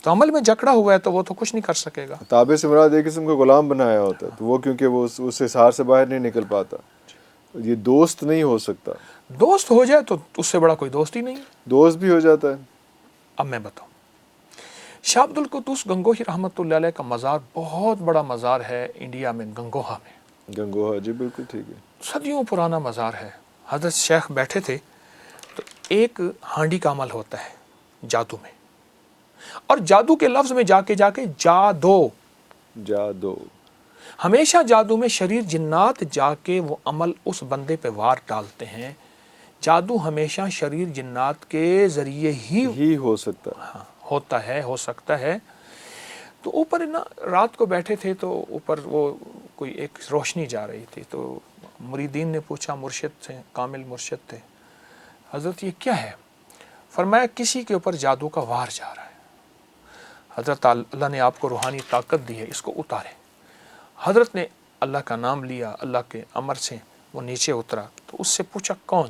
تو عمل میں جکڑا ہوا ہے تو وہ تو کچھ نہیں کر سکے گا. تابع سے مراد ایک قسم کو غلام بنایا ہوتا ہے، تو وہ کیونکہ وہ اس حصار سے باہر نہیں نکل پاتا، یہ دوست نہیں ہو سکتا. دوست ہو جائے تو اس سے بڑا کوئی دوست ہی نہیں. دوست بھی ہو جاتا ہے. اب میں بتاؤں، شاہ عبد القدوس گنگوہی رحمۃ اللہ علیہ کا مزار بہت بڑا مزار ہے انڈیا میں، گنگوہا میں. گنگوہا، جی بالکل ٹھیک ہے. صدیوں پرانا مزار ہے. حضرت شیخ بیٹھے تھے تو ایک ہانڈی کا عمل ہوتا ہے جادو میں، اور جادو کے لفظ میں جا کے جادو ہمیشہ جادو میں شریر جنات جا کے وہ عمل اس بندے پہ وار ڈالتے ہیں. جادو ہمیشہ شریر جنات کے ذریعے ہی ہو سکتا ہے. ہاں ہوتا ہے، ہو سکتا ہے. تو اوپر نا رات کو بیٹھے تھے تو اوپر وہ کوئی ایک روشنی جا رہی تھی، تو مریدین نے پوچھا، مرشد تھے، کامل مرشد تھے، حضرت یہ کیا ہے؟ فرمایا کسی کے اوپر جادو کا وار جا رہا ہے. حضرت اللہ نے آپ کو روحانی طاقت دی ہے، اس کو اتارے. حضرت نے اللہ کا نام لیا، اللہ کے امر سے وہ نیچے اترا. تو اس سے پوچھا کون؟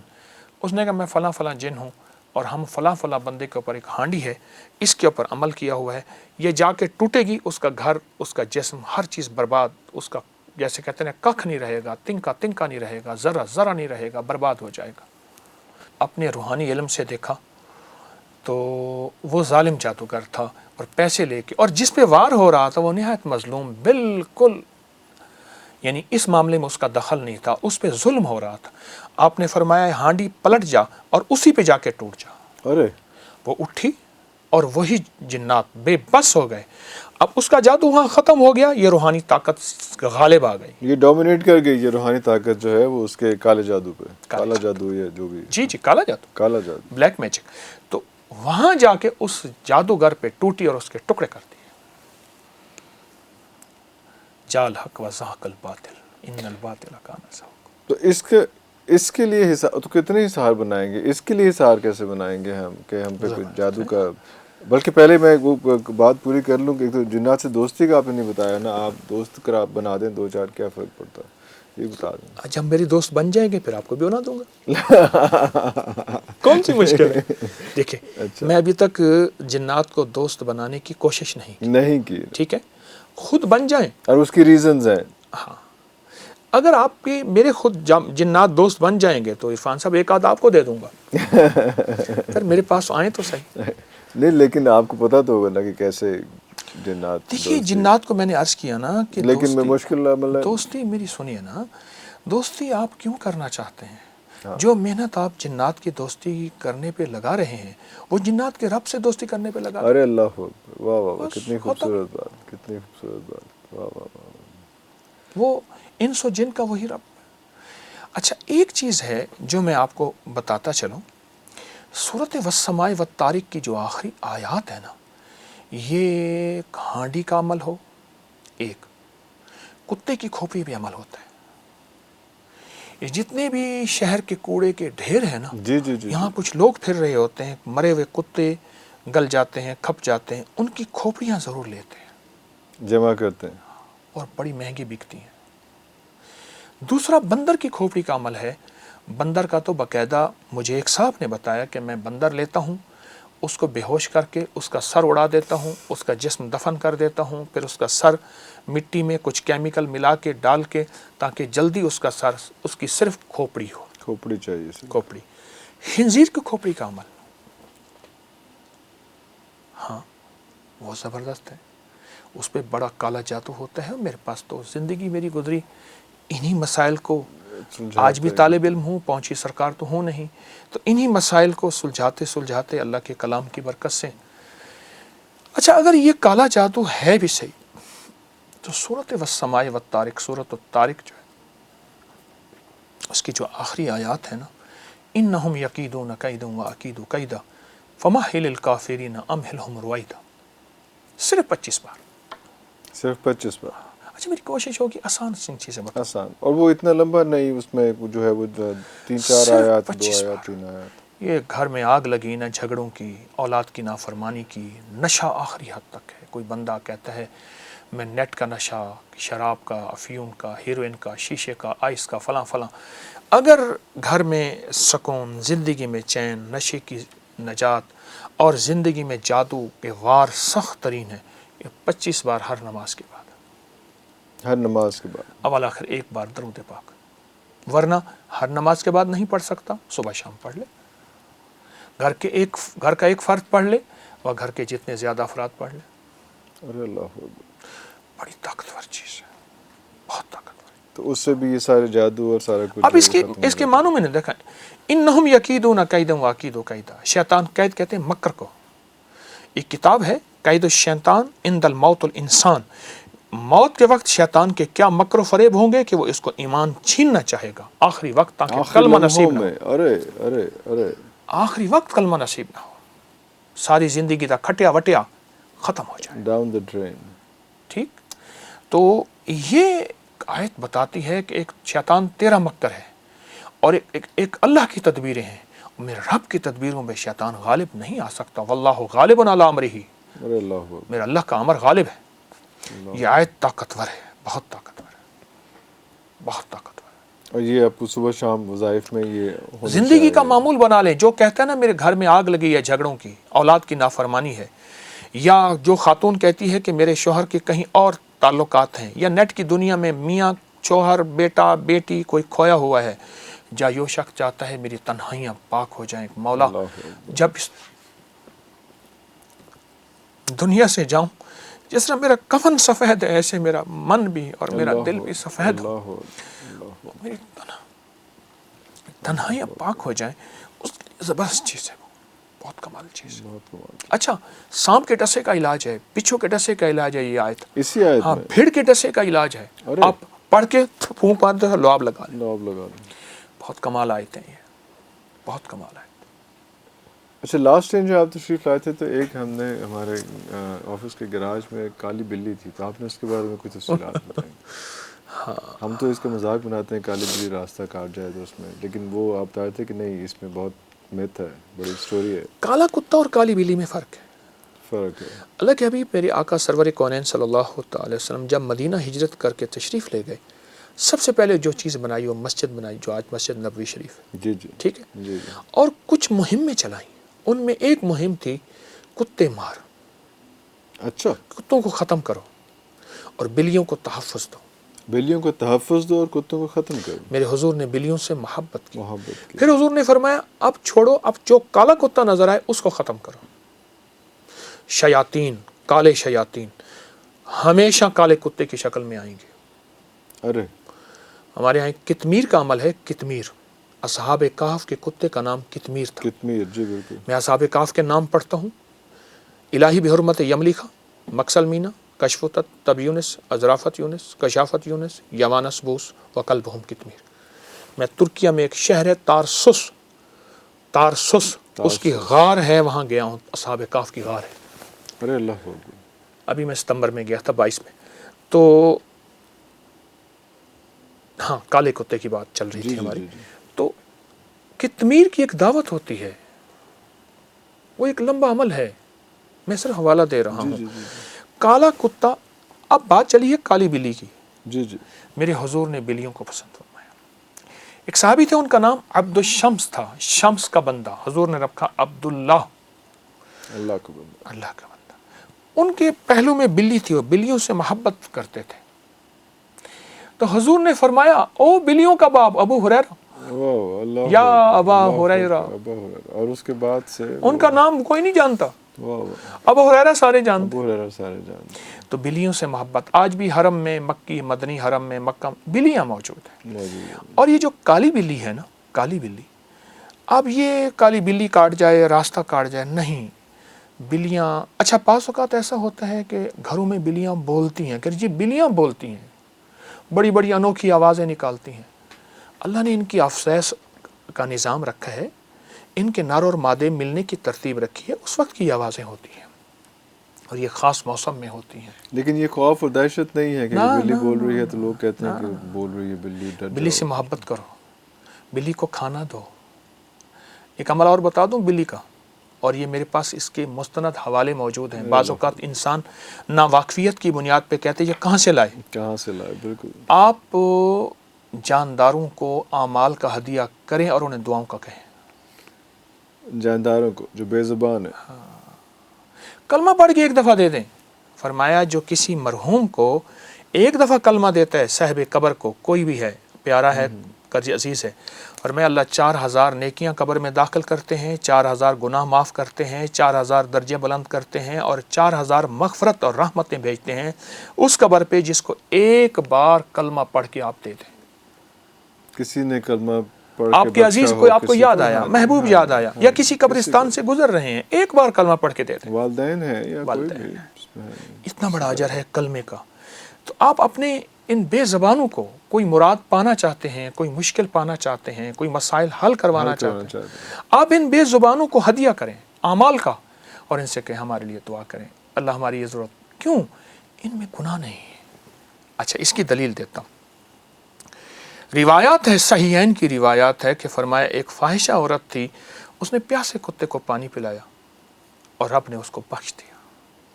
اس نے کہا میں فلاں فلاں جن ہوں، اور ہم فلاں فلاں بندے کے اوپر ایک ہانڈی ہے، اس کے اوپر عمل کیا ہوا ہے، یہ جا کے ٹوٹے گی، اس کا گھر، اس کا جسم، ہر چیز برباد، اس کا جیسے کہتے ہیں ککھ نہیں رہے گا، تنکا تنکا نہیں رہے گا، ذرا ذرا نہیں رہے گا، برباد ہو جائے گا. اپنے روحانی علم سے دیکھا تو وہ ظالم جادوگر تھا، اور پیسے لے کے، اور جس پہ وار ہو رہا تھا وہ نہایت مظلوم، بالکل یعنی اس معاملے میں اس کا دخل نہیں تھا، اس پہ ظلم ہو رہا تھا. آپ نے فرمایا ہانڈی پلٹ جا اور اسی پہ جا کے ٹوٹ جا. ارے وہ اٹھی اور وہی جنات بے بس ہو گئے. اب اس کا جادو وہاں ختم ہو گیا، یہ روحانی طاقت غالب آ گئی. یہ ڈومینیٹ کر گئی، یہ روحانی طاقت جو ہے وہ اس کے کالے جادو پہ. کالا جادو یا جو بھی. جی کالا جادو، کالا جادو، بلیک میجک. تو وہاں جا کے اس جادوگر پہ ٹوٹی اور اس کے ٹکڑے کر دیے. جال حق و زحق الباطل ان الباطل کان زحوقا. تو اس کے لیے تو کتنے حصار بنائیں گے؟ اس کے لیے حصار کیسے بنائیں گے ہم کہ ہم پہ کوئی جادو کا؟ بلکہ پہلے میں وہ بات پوری کر لوں کہ ایک تو جنات سے دوستی کا آپ نے نہیں بتایا نا. آپ دوست بنا دیں دو چار، کیا فرق پڑتا ہے یہ بتا دیں. جب میری دوست بن جائیں گے پھر آپ کو بھی بنا دوں گا. کون سی مشکل ہے؟ دیکھیں میں ابھی تک جنات کو دوست بنانے کی کوشش نہیں کی. ٹھیک ہے، خود بن جائیں. اور اس کی ریزنز ہیں. ہاں اگر آپ کے میرے خود جنات دوست بن جائیں گے تو عرفان صاحب ایک آدھ آپ کو دے دوں گا. پھر میرے پاس آئیں تو صحیح. نہیں لیکن آپ کو پتا تو ہوگا نا کہ کیسے جنات. دیکھیے جنات کو میں نے عرض کیا نا کہ لیکن میں مشکل دوستی میری سنیے نا، دوستی آپ کیوں کرنا چاہتے ہیں؟ جو محنت آپ جنات کی دوستی کرنے پہ لگا رہے ہیں وہ جنات کے رب سے دوستی کرنے پہ لگا. ارے اللہ، واہ واہ، کتنی خوبصورت بات. کتنی خوبصورت بات، واہ واہ واہ۔ وہ انس و جن کا وہی رب۔ اچھا ایک چیز ہے جو میں آپ کو بتاتا چلوں، سورۃ والسماء والطارق کی جو آخری آیات ہے نا، یہ ہانڈی کا عمل ہو، ایک کتے کی کھوپڑی بھی عمل ہوتا ہے۔ یہ جتنے بھی شہر کے کوڑے کے ڈھیر ہیں نا، جی جی جی، یہاں کچھ لوگ پھر رہے ہوتے ہیں، مرے ہوئے کتے گل جاتے ہیں، کھپ جاتے ہیں، ان کی کھوپڑیاں ضرور لیتے ہیں جمع کرتے ہیں۔ اور بڑی مہنگی بکتی ہیں۔ دوسرا بندر کی کھوپڑی کا عمل ہے۔ بندر کا تو باقاعدہ مجھے ایک صاحب نے بتایا کہ میں بندر لیتا ہوں، اس کو بے ہوش کر کے اس کا سر اڑا دیتا ہوں، اس کا جسم دفن کر دیتا ہوں، پھر اس کا سر مٹی میں کچھ کیمیکل ملا کے ڈال کے تاکہ جلدی اس کا سر، اس کی صرف کھوپڑی ہو، کھوپڑی چاہیے سر۔ کھوپڑی۔ خنزیر کی کھوپڑی کا عمل، ہاں وہ زبردست ہے، اس پہ بڑا کالا جادو ہوتا ہے۔ میرے پاس تو زندگی میری گزری انہی مسائل کو، آج بھی طالب علم ہوں، پہنچی سرکار تو ہوں نہیں، تو انہی مسائل کو سلجھاتے سلجھاتے اللہ کے کلام کی برکت سے۔ اچھا اگر یہ کالا جادو ہے بھی صحیح تو سورۃ والسماء والطارق، سورۃ الطارق جو ہے اس کی جو آخری آیات ہے نا، انہم یکیدون کیدا واکید کیدا فمہل الکافرین امہلہم رویدا، صرف 25 بار۔ صرف 25 بار؟ اچھا میری کوشش ہوگی آسان سی چیزیں بتا، آسان، اور وہ اتنا لمبا نہیں، اس میں جو ہے وہ 3-4 صرف آیات، 2 25 آیات، بار۔ 3 آیات۔ یہ گھر میں آگ لگی نہ جھگڑوں کی، اولاد کی نافرمانی کی، نشہ آخری حد تک ہے۔ کوئی بندہ کہتا ہے میں نیٹ کا نشہ، شراب کا، افیون کا، ہیروئن کا، شیشے کا، آئس کا، فلاں فلاں۔ اگر گھر میں سکون، زندگی میں چین، نشے کی نجات اور زندگی میں جادو کے وار سخت ترین ہے، یہ 25 بار ہر نماز کے بعد، ہر نماز کے بعد، اول آخر ایک بار درود پاک۔ ورنہ ہر نماز کے بعد نہیں پڑھ سکتا، صبح شام پڑھ لے، گھر کا ایک فرد پڑھ لے اور گھر کے جتنے زیادہ افراد پڑھ لے۔ ارے اللہ اکبر، بڑی طاقتور چیز ہے، بہت طاقتور۔ تو اس سے بھی یہ سارے جادو اور سارا کچھ اب اس کے معنوں میں نے دیکھا، انہم یکیدون کیدا واکید کیدا، شیطان قید کہتے ہیں مکر کو۔ ایک کتاب ہے قید الشیطان عند الموت الانسان، موت کے وقت شیطان کے کیا مکر و فریب ہوں گے کہ وہ اس کو ایمان چھیننا چاہے گا آخری وقت، تاکہ کلمہ نصیب نہ ہو، ارے ارے ارے، آخری وقت کلمہ نصیب نہ ہو، ساری زندگی کا کھٹیا وٹیا ختم ہو جائے۔ Down the drain. ٹھیک، تو یہ آیت بتاتی ہے کہ ایک شیطان تیرا مکر ہے اور ایک اللہ کی تدبیریں ہیں، میرے رب کی تدبیروں میں شیطان غالب نہیں آ سکتا۔ واللہ غالب علی امرہ، ارے اللہ اکبر، میرا اللہ کا امر غالب ہے۔ یہ آیت طاقتور ہے، بہت طاقتور ہے، بہت طاقتور ہے۔ اور یہ آپ کو صبح شام وظائف میں یہ ہونا زندگی کا چاہیے۔ معمول بنا لیں۔ جو کہتا ہے نا میرے گھر میں آگ لگی ہے جھگڑوں کی، اولاد کی نافرمانی ہے، یا جو خاتون کہتی ہے کہ میرے شوہر کے کہیں اور تعلقات ہیں، یا نیٹ کی دنیا میں میاں شوہر، بیٹا بیٹی کوئی کھویا ہوا ہے، جا یو شخص چاہتا ہے میری تنہائیاں پاک ہو جائیں، مولا اللہ اکبر، جب اس دنیا سے جاؤں، جس طرح میرا کفن سفید ہے ایسے میرا من بھی اور میرا اللہ دل بھی سفید ہو، اللہ، میری تنہائیاں پاک ہو جائیں، اس کے لیے زبردست چیز ہے، وہ بہت کمال چیز ہے۔ بہت کمال۔ اچھا سانپ کے ڈسے کا علاج ہے، بچھو کے ڈسے کا علاج ہے یہ آیت، اسی آیت ہاں میں بھیڑ کے ڈسے کا علاج ہے، ارے، آپ پڑھ کے پھونک مارتے ہو لعاب لگا لیں، لعاب لگا دیں۔ بہت کمال آیتیں ہیں یہ، بہت کمال آیت۔ اچھا لاسٹ ٹائم جو آپ تشریف لائے تھے تو ایک ہم نے ہمارے آفس کے گراج میں ایک کالی بلی تھی، تو آپ نے اس کے بارے میں کچھ تفصیلات بتائیں۔ ہم تو اس کا مذاق بناتے ہیں کالی بلی راستہ کاٹ جائے تو اس میں، لیکن وہ آپ بتاتے تھے کہ نہیں اس میں بہت میتھ ہے، بڑی سٹوری ہے، کالا کتا اور کالی بلی میں فرق ہے۔ فرق ہے۔ اللہ کے حبیب میرے آقا سرور کونین صلی اللہ تعالی وسلم جب مدینہ ہجرت کر کے تشریف لے گئے، سب سے پہلے جو چیز بنائی وہ مسجد بنائی، جو آج مسجد نبوی شریف ہے، جی جی ٹھیک ہے، جی جی، اور کچھ مہمیں چلائیں، ان میں ایک مہم تھی کتے مار، اچھا، کتوں کو ختم کرو اور بلیوں کو تحفظ دو۔ بلیوں کو تحفظ دو اور کتوں کو ختم کرو، میرے حضور نے بلیوں سے محبت کی، محبت کی۔ پھر حضور نے فرمایا اب چھوڑو، اب جو کالا کتا نظر آئے اس کو ختم کرو۔ شیاطین، کالے شیاطین ہمیشہ کالے کتے کی شکل میں آئیں گے۔ ارے، ہمارے یہاں ایک کتمیر کا عمل ہے، کتمیر، اصحاب کہف کے کتے کا نام کتمیر تھا۔ کتمیر، جی بالکل، میں اصحاب کہف کے نام پڑھتا ہوں، الہی بحرمت یملیخا، مکسل مینا، کشفت تب یونس، ازرافت یونس، کشافت یونس، یوانس بوس وقلبہم کتمیر. میں ترکیہ میں ایک شہر ہے تارسس اس کی غار ہے، وہاں گیا ہوں، اصحاب کہف کی غار ہے. ارے اللہ ہو. ابھی میں ستمبر میں گیا تھا 22 میں. تو ہاں کالے کتے کی بات چل رہی تھی ہماری. تو کتمیر کی ایک دعوت ہوتی ہے، وہ ایک لمبا عمل ہے، میں صرف حوالہ دے رہا ہوں. کالا کتا، اب بات چلی ہے کالی بلی کی. جی جی. میرے حضور نے بلیوں کو پسند فرمایا. ایک صحابی تھے، ان کا نام عبد الشمس تھا، شمس کا بندہ. حضور نے رکھا عبداللہ، اللہ کا بندہ. اللہ کا بندہ. ان کے پہلو میں بلی تھی، وہ بلیوں سے محبت کرتے تھے. تو حضور نے فرمایا او بلیوں کا باپ ابو ہریرہ، یا ابا ہریرہ. اور اس کے بعد سے ان کا نام کوئی نہیں جانتا، واہ ابو ہریرہ سارے جانتے. ابو ہریرہ سارے جانتے. تو بلیوں سے محبت. آج بھی حرم میں، مکی مدنی حرم میں، مکہ بلیاں موجود ہیں. اور یہ جو کالی بلی ہے نا، کالی بلی، اب یہ کالی بلی کاٹ جائے، راستہ کاٹ جائے، نہیں. بلیاں، اچھا بعض اوقات ایسا ہوتا ہے کہ گھروں میں بلیاں بولتی ہیں، کہ جی بلیاں بولتی ہیں، بڑی بڑی انوکھی آوازیں نکالتی ہیں. اللہ نے ان کی افسیس کا نظام رکھا ہے، ان کے نر اور مادے ملنے کی ترتیب رکھی ہے، اس وقت کی آوازیں ہوتی ہیں، اور یہ خاص موسم میں ہوتی ہیں. لیکن یہ خوف اور دہشت نہیں ہے کہ نہ، بلی نہ، بول رہی ہے نہ، تو لوگ کہتے ہیں نہ. کہ بول رہی ہے بلی، ڈر بلی سے جاؤ. محبت کرو، بلی کو کھانا دو. ایک عمل اور بتا دوں بلی کا، اور یہ میرے پاس اس کے مستند حوالے موجود ہیں. بعض اوقات انسان ناواقفیت کی بنیاد پہ کہتے ہیں یہ کہاں سے لائے. کہاں سے لائے. بالکل. آپ جانداروں کو اعمال کا ہدیہ کریں اور انہیں دعاؤں کا کہیں. جانداروں کو جو بے زبان ہے. کلمہ پڑھ کے ایک دفعہ دے دیں. فرمایا جو کسی مرحوم کو ایک دفعہ کلمہ دیتا ہے، صاحب قبر کو، کوئی بھی ہے، پیارا ہے، قرض عزیز ہے، اور میں اللہ 4000 نیکیاں قبر میں داخل کرتے ہیں، 4000 گناہ معاف کرتے ہیں، 4000 درجے بلند کرتے ہیں، اور 4000 مغفرت اور رحمتیں بھیجتے ہیں اس قبر پہ جس کو ایک بار کلمہ پڑھ کے آپ دے دیں. کسی نے کلمہ پڑھ آپ کے عزیز کوئی آپ کو کسی یاد آیا، محبوب یاد آیا، یا کسی قبرستان سے گزر رہے ہیں، ایک بار کلمہ پڑھ کے دے دیں. والدین ہیں یا کوئی بھی. اتنا بڑا اجر ہے کلمے کا. تو آپ اپنے ان بے زبانوں کو، کوئی مراد پانا چاہتے ہیں، کوئی مشکل پانا چاہتے ہیں، کوئی مسائل حل کروانا چاہتے ہیں، آپ ان بے زبانوں کو ہدیہ کریں اعمال کا، اور ان سے کہیں ہمارے لیے دعا کریں، اللہ ہماری یہ ضرورت. کیوں؟ ان میں گناہ نہیں ہے. اچھا اس کی دلیل دیتا ہوں. روایات ہے، صحیحین کی روایات ہے کہ فرمایا ایک فاحشہ عورت تھی، اس نے پیاسے کتے کو پانی پلایا اور رب نے اس کو بخش دیا.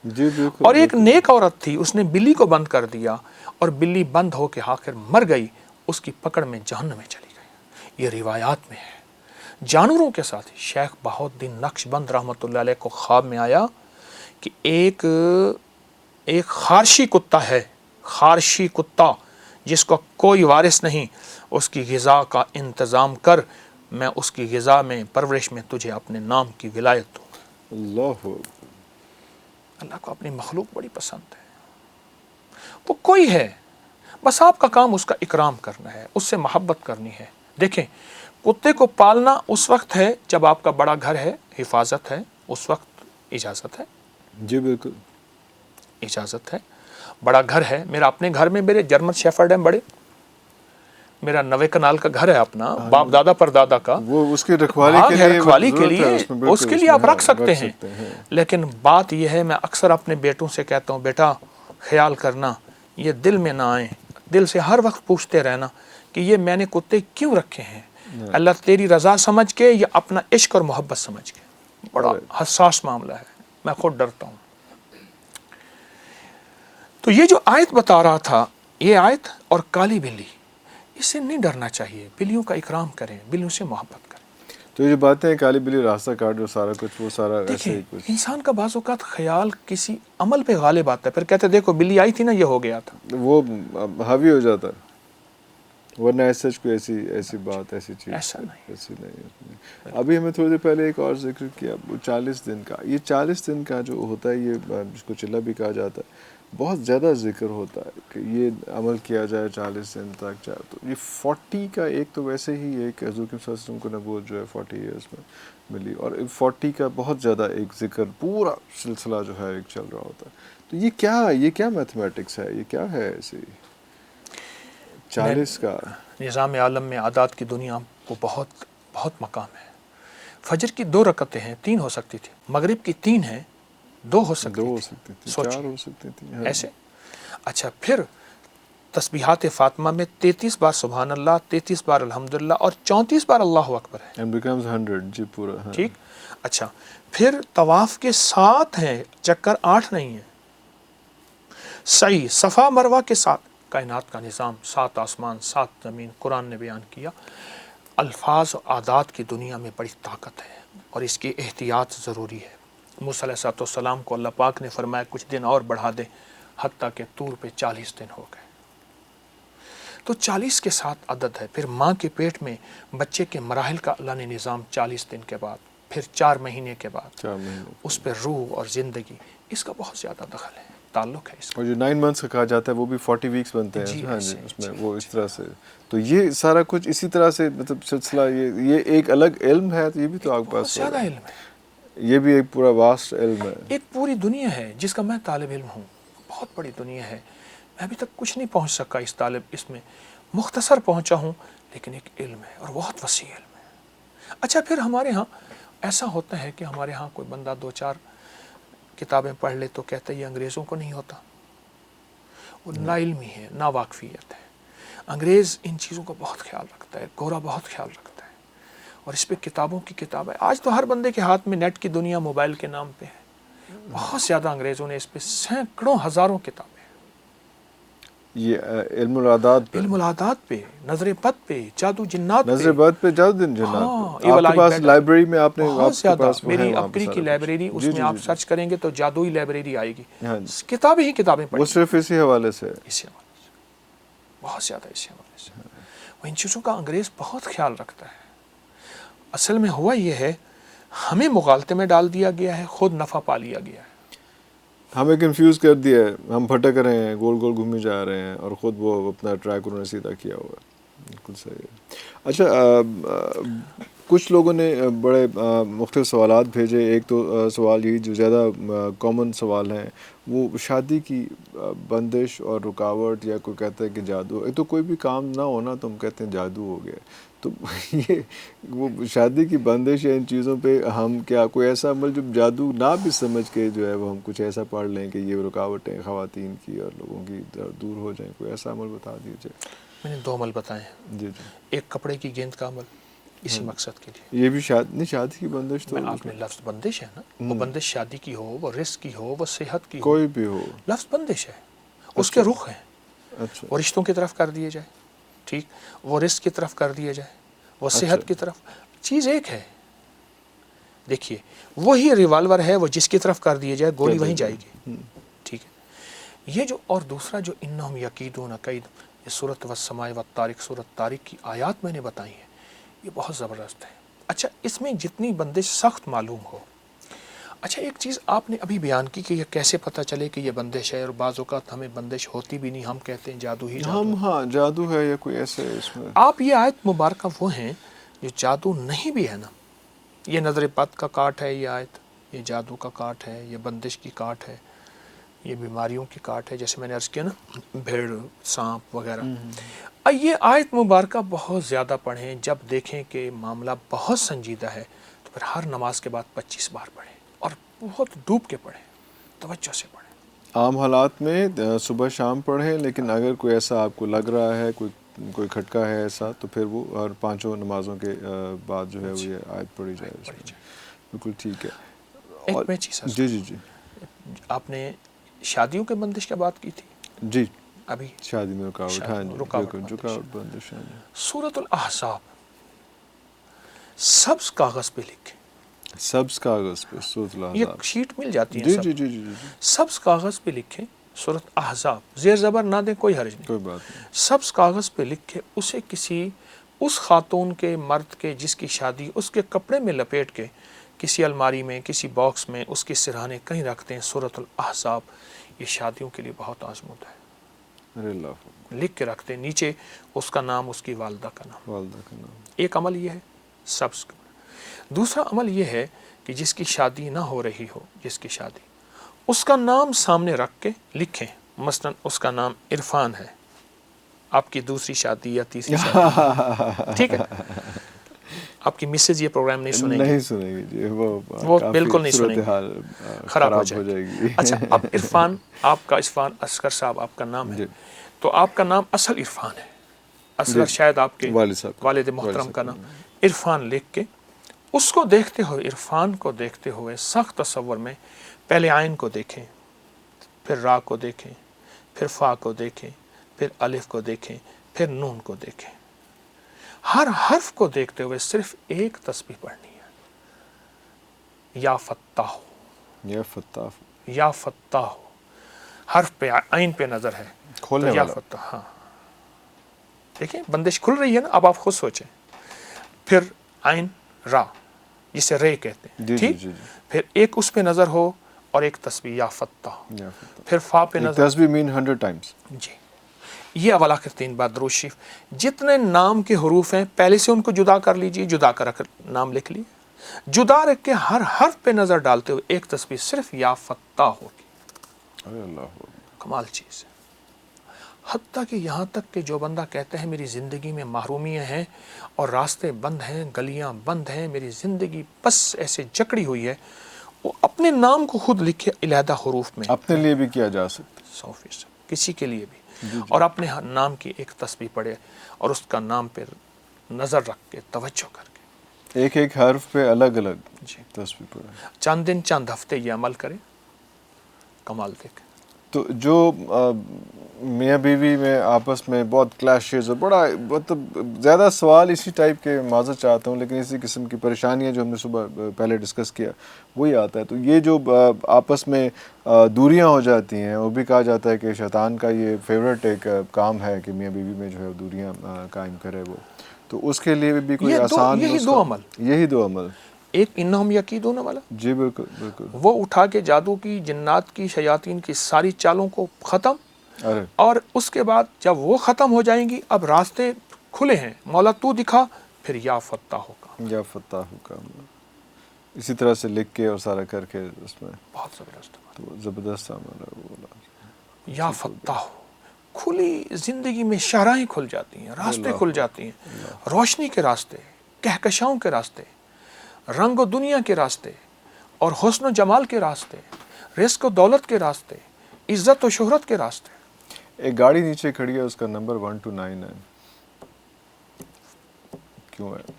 جی بالکل. اور ایک نیک عورت تھی، اس نے بلی کو بند کر دیا اور بلی بند ہو کے آخر مر گئی، اس کی پکڑ میں جہنم میں چلی گئی. یہ روایات میں ہے. جانوروں کے ساتھ شیخ بہاؤالدین نقش بند رحمۃ اللہ علیہ کو خواب میں آیا کہ ایک خارشی کتا ہے، خارشی کتا جس کو کوئی وارث نہیں، اس کی غذا کا انتظام کر، میں اس کی غذا میں، پرورش میں تجھے اپنے نام کی ولایت دوں. اللہ اللہ کو اپنی مخلوق بڑی پسند ہے. وہ کوئی ہے، بس آپ کا کام اس کا اکرام کرنا ہے، اس سے محبت کرنی ہے. دیکھیں کتے کو پالنا اس وقت ہے جب آپ کا بڑا گھر ہے، حفاظت ہے، اس وقت اجازت ہے. جی بالکل اجازت ہے. بڑا گھر ہے میرا، اپنے گھر میں میرے جرمن شیفرڈ ہیں بڑے، میرا 90 کنال کا گھر ہے اپنا، باپ دادا پر دادا کا، وہ اس کی رکھوالی بھاگ کے ہے لیے، رکھوالی کے لیے، اس کے لیے آپ رکھ ہاں، سکتے ہیں. لیکن بات یہ ہے، میں اکثر اپنے بیٹوں سے کہتا ہوں بیٹا خیال کرنا، یہ دل میں نہ آئیں، دل سے ہر وقت پوچھتے رہنا کہ یہ میں نے کتے کیوں رکھے ہیں، اللہ تیری رضا سمجھ کے یا اپنا عشق اور محبت سمجھ کے. بڑا حساس معاملہ ہے، میں خود ڈرتا ہوں. تو یہ جو آیت بتا رہا تھا، یہ آیت اور کالی بلی، اس سے نہیں ڈرنا چاہیے. بلیوں کا اکرام کریں، بلیوں سے محبت کریں. تو یہ جو باتیں ہیں کالی بلی راستہ کاٹ جو سارا کچھ، وہ سارا ایسے دیکھیں ہی کچھ. انسان کا بعض اوقات خیال کسی عمل پہ غالب آتا ہے، پھر کہتے دیکھو بلی آئی تھی نا، یہ ہو گیا تھا، وہ حاوی ہو جاتا ہے. ورنہ ایسا کوئی ایسی بات، ایسی چیز ایسا نہیں. ایسی نہیں. ابھی ہمیں تھوڑی دیر پہلے ایک اور ذکر کیا، وہ 40 دن کا، یہ 40 دن کا جو ہوتا ہے، یہ جس کو چلہ بھی کہا جاتا ہے، بہت زیادہ ذکر ہوتا ہے کہ یہ عمل کیا جائے 40 دن تک. تو یہ 40 کا ایک تو ویسے ہی ایک حضور صلی اللہ علیہ وسلم کو نبوت جو ہے 40 ایئرس میں ملی، اور 40 کا بہت زیادہ ایک ذکر، پورا سلسلہ جو ہے ایک چل رہا ہوتا ہے. تو تو یہ کیا میتھمیٹکس ہے، یہ کیا ہے ایسے 40 کا؟ نظام عالم میں عادات کی دنیا کو بہت بہت مقام ہے. فجر کی 2 رکعتیں ہیں، 3 ہو سکتی تھی. مغرب کی 3 ہیں، 2 ہو سکتی 2 ہو تھی. سکتی تھی، سوچیے 4 ہو سکتی تھی. ہاں. ایسے. اچھا پھر تسبیحات فاطمہ میں 33 بار سبحان اللہ، 33 بار الحمدللہ اور 34 بار اللہ اکبر ہے. And becomes 100 جی پورا. ہاں. ٹھیک. اچھا پھر طواف کے 7 ہیں، چکر 8 نہیں ہیں. سعی صفا مروہ کے 7. کائنات کا نظام، 7 آسمان 7 زمین قرآن نے بیان کیا. الفاظ و عادات کی دنیا میں بڑی طاقت ہے اور اس کی احتیاط ضروری ہے. موسیٰ علیہ السلام کو اللہ پاک نے فرمایا کچھ دن اور بڑھا دے، حتیٰ کہ طور پہ 40 دن ہو گئے. تو 40 کے ساتھ عدد ہے. پھر ماں کے پیٹ میں بچے کے مراحل کا اللہ نے نظام 40 دن کے بعد، پھر 4 مہینے کے بعد 4 مہینے. اس پہ روح اور زندگی، اس کا بہت زیادہ دخل ہے، تعلق ہے اس کا. اور جو 9 منتھس کا کہا جاتا ہے وہ بھی 40 ویکس بنتے ہیں. جی ہاں جی. ایسے، اس میں جی، وہ اس طرح سے. تو یہ سارا کچھ اسی طرح سے مطلب سلسلہ، یہ ایک الگ علم ہے. تو یہ بھی تو آپ کے بہت پاس زیادہ علم ہے. یہ بھی ایک پورا واسٹ علم ہے. ایک پوری دنیا ہے جس کا میں طالب علم ہوں. بہت بڑی دنیا ہے. میں ابھی تک کچھ نہیں پہنچ سکا اس میں مختصر پہنچا ہوں، لیکن ایک علم ہے اور بہت وسیع علم ہے. اچھا پھر ہمارے ہاں ایسا ہوتا ہے کہ ہمارے ہاں کوئی بندہ 2-4 کتابیں پڑھ لے تو کہتا ہے یہ انگریزوں کو نہیں ہوتا. وہ نا علمی ہے، نا واقفیت ہے. انگریز ان چیزوں کا بہت خیال رکھتا ہے، گورا بہت خیال رکھتا ہے، اور اس پہ کتابوں کی کتاب ہے. آج تو ہر بندے کے ہاتھ میں نیٹ کی دنیا موبائل کے نام پہ ہے. بہت زیادہ انگریزوں نے اس پہ سینکڑوں ہزاروں کتابیں. یہ علم العادات پہ، علم العادات پہ، نظر بد پہ، جادو جنات پہ. نظر بد پہ، جادو دن جنات ہاں، پہ. آپ کے پاس لائبریری میں آپ نے بہت زیادہ. میری وہاں پہ اپری سارا کی کچھ. لائبریری، اس جی میں جی آپ جی. سرچ کریں گے تو جادوئی لائبریری آئے گی. ہاں جی. کتابیں ہی کتابیں وہ پڑھی صرف اسی حوالے سے. اسی حوالے سے، بہت زیادہ اسی حوالے سے. وہ ان چیزوں کا انگریز بہت خیال رکھتا ہے. اصل میں ہوا یہ ہے، ہمیں مغالطے میں ڈال دیا گیا ہے، خود نفع پا لیا گیا ہے. ہمیں کنفیوز کر دیا ہے. ہم بھٹک رہے ہیں، گول گول گھومے جا رہے ہیں، اور خود وہ اپنا ٹریک انہوں نے سیدھا کیا ہوا ہے. بالکل صحیح ہے. اچھا کچھ لوگوں نے بڑے مختلف سوالات بھیجے. ایک تو سوال یہی جو زیادہ کامن سوال ہیں، وہ شادی کی بندش اور رکاوٹ، یا کوئی کہتا ہے کہ جادو. ایک تو کوئی بھی کام نہ ہونا تو ہم کہتے ہیں جادو ہو گیا. تو یہ وہ شادی کی بندش یا ان چیزوں پہ ہم کیا کوئی ایسا عمل جو جادو نہ بھی سمجھ کے جو ہے وہ ہم کچھ ایسا پڑھ لیں کہ یہ رکاوٹیں خواتین کی اور لوگوں کی دور ہو جائیں، کوئی ایسا عمل بتا دیجیے. میں نے 2 عمل بتائے ہیں. جی جی. ایک کپڑے کی گیند کا عمل اسی مقصد کے لیے. یہ بھی شادی کی بندش تو آپ نے لفظ بندش ہے نا، وہ بندش شادی کی ہو، وہ رزق کی ہو، وہ صحت کی ہو، کوئی بھی ہو، لفظ بندش ہے. اس کے رخ ہیں. اچھا. وہ رشتوں کی طرف کر دیے جائے، ٹھیک، وہ رزق کی طرف کر دیے جائے، وہ صحت کی طرف. چیز ایک ہے. دیکھیے وہی ریوالور ہے، وہ جس کی طرف کر دیے جائے گولی وہیں جائے گی. ٹھیک ہے. یہ جو اور دوسرا جو انہم یکیدون کید، یہ سورۃ والسماء والطارق، سورۃ طارق کی آیات میں نے بتائی ہیں، یہ بہت زبردست ہے. اچھا اس میں جتنی بندش سخت معلوم ہو. اچھا ایک چیز آپ نے ابھی بیان کی کہ یہ کیسے پتہ چلے کہ یہ بندش ہے، اور بعض اوقات ہمیں بندش ہوتی بھی نہیں، ہم کہتے ہیں جادو ہی جادو. ہم ہاں جادو ہے یا کوئی ایسے اس میں. آپ یہ آیت مبارکہ وہ ہیں جو جادو نہیں بھی ہے نا. یہ نظر بد کا کاٹ ہے، یہ آیت، یہ جادو کا کاٹ ہے، یہ بندش کی کاٹ ہے، یہ بیماریوں کی کاٹ ہے، جیسے میں نے عرض کیا نا، بھیڑ، سانپ وغیرہ. یہ آیت مبارکہ بہت زیادہ پڑھیں. جب دیکھیں کہ معاملہ بہت سنجیدہ ہے تو پھر ہر نماز کے بعد 25 بار پڑھیں، اور بہت ڈوب کے پڑھیں، توجہ سے پڑھیں. عام حالات میں صبح شام پڑھیں، لیکن اگر کوئی ایسا آپ کو لگ رہا ہے، کوئی کھٹکا ہے ایسا، تو پھر وہ ہر 5 نمازوں کے بعد جو ہے وہ یہ آیت پڑھی جائے اس میں. بالکل ٹھیک ہے. ایک اور میں چیز جی جی جی. آپ نے شادیوں کے بندش کی بات کی تھی جی. ابھی، شادی میں رکاوٹ. ہاں جی. رکاوٹ بندش. ہاں جی. سورۃ الاحزاب سبز کاغذ پہ لکھیں. سبز کاغذ پہ سورۃ یہ الاحزاب. شیٹ مل جاتی ہے. جی جی جی جی. سبز کاغذ پہ لکھیں سورۃ احزاب. زیر زبر نہ دیں، کوئی حرج نہیں. کوئی بات نہیں. سبز کاغذ پہ لکھ کے اسے اس خاتون کے، مرد کے جس کی شادی، اس کے کپڑے میں لپیٹ کے کسی الماری میں، کسی باکس میں، اس کے سرہانے کہیں رکھتے ہیں. سورۃ الاحزاب یہ شادیوں کے لیے بہت آزمود ہے. ارے اللہ. لکھ کے رکھتے ہیں، نیچے اس کا نام، اس کی والدہ کا نام. والدہ کا نام. ایک عمل یہ ہے سبز. دوسرا عمل یہ ہے کہ جس کی شادی نہ ہو رہی ہو، جس کی شادی، اس کا نام سامنے رکھ کے لکھیں. مثلا اس کا نام عرفان ہے, آپ کی دوسری شادی یا تیسری شادی, ٹھیک ہے, آپ کی مسز یہ پروگرام نہیں سنیں گی, نہیں سنیں گی جی, وہ کافی بالکل نہیں سنیں گی, صورتحال خراب ہو خراب جائے گی. اچھا, اب عرفان, آپ کا عرفان اصغر صاحب آپ کا نام ہے, جی تو آپ کا نام اصل عرفان ہے, اصغر جی شاید آپ کے والد صاحب کا. والد محترم کا نام عرفان لکھ کے اس کو دیکھتے ہوئے, عرفان کو دیکھتے ہوئے سخت تصور میں پہلے عین کو دیکھیں, پھر را کو دیکھیں, پھر فا کو دیکھیں, پھر الف کو دیکھیں, پھر نون کو دیکھیں. ہر حرف کو دیکھتے ہوئے صرف ایک تسبیح پڑھنی ہے, یا فتاح, یا فتاح, یا فتاح. حرف پہ عین پہ نظر ہے تو کھولنے یا والا. فتاح. ہاں دیکھیں بندش کھل رہی ہے نا, اب آپ خود سوچیں. پھر عین را, جسے رے کہتے ہیں, جی جی ٹھیک. جی جی. پھر ایک اس پہ نظر ہو اور ایک تسبیح یا فتاح. یا فتاح. پھر فا پہ ایک نظر, تسبیح مین 100 times. جی. یہ اول آخر 3 بار درود شریف. جتنے نام کے حروف ہیں پہلے سے ان کو جدا کر لیجئے, جدا کر نام لکھ لیے, جدا رکھ کے ہر حرف پہ نظر ڈالتے ہوئے ایک تسبیح صرف یا فتاح ہوگی. ارے اللہ, کمال چیز ہے. حتیٰ کہ یہاں تک کہ جو بندہ کہتا ہے میری زندگی میں محرومیاں ہیں اور راستے بند ہیں, گلیاں بند ہیں, میری زندگی بس ایسے جکڑی ہوئی ہے, وہ اپنے نام کو خود لکھے علیحدہ حروف میں, اپنے لیے بھی کیا جا سکتا 100%, کسی کے لیے بھی, جی جی. اور اپنے نام کی ایک تسبیح پڑھے اور اس کا نام پہ نظر رکھ کے توجہ کر کے ایک ایک حرف پہ الگ الگ جی تسبیح پڑھیں. چند دن چند ہفتے یہ عمل کریں, کمال دیکھ. تو جو میاں بیوی میں آپس میں بہت کلیشز اور بڑا مطلب زیادہ سوال اسی ٹائپ کے معذرت چاہتا ہوں, لیکن اسی قسم کی پریشانیاں جو ہم نے صبح پہلے ڈسکس کیا وہی آتا ہے. تو یہ جو آپس میں دوریاں ہو جاتی ہیں, وہ بھی کہا جاتا ہے کہ شیطان کا یہ فیوریٹ ایک کام ہے کہ میاں بیوی میں جو ہے دوریاں قائم کرے وہ. تو اس کے لیے بھی کوئی آسان یہی نسخہ؟ دو عمل, یہی دو عمل. ایک انہم یکیدون والا, جی بالکل بالکل. وہ اٹھا کے جادو کی, جنات کی, شیاطین کی ساری چالوں کو ختم, ارے اور اس کے بعد جب وہ ختم ہو جائیں گی, اب راستے کھلے ہیں, مولا تو دکھا, پھر یا فتاح ہوگا. یا فتاح کا اسی طرح سے لکھ کے اور سارا کر کے اس میں بہت زبردست عمل. تو زبردست عمل ہے وہ. یا فتاح, کھلی زندگی میں شاہراہیں کھل جاتی ہیں, راستے کھل جاتی ہیں, روشنی کے راستے, کہکشاؤں کے راستے, رنگ و دنیا کے راستے, اور حسن و جمال کے راستے, رزق و دولت کے راستے, عزت و شہرت کے راستے. ایک گاڑی نیچے کھڑی ہے, اس کا نمبر 129 ہے, کیوں ہے؟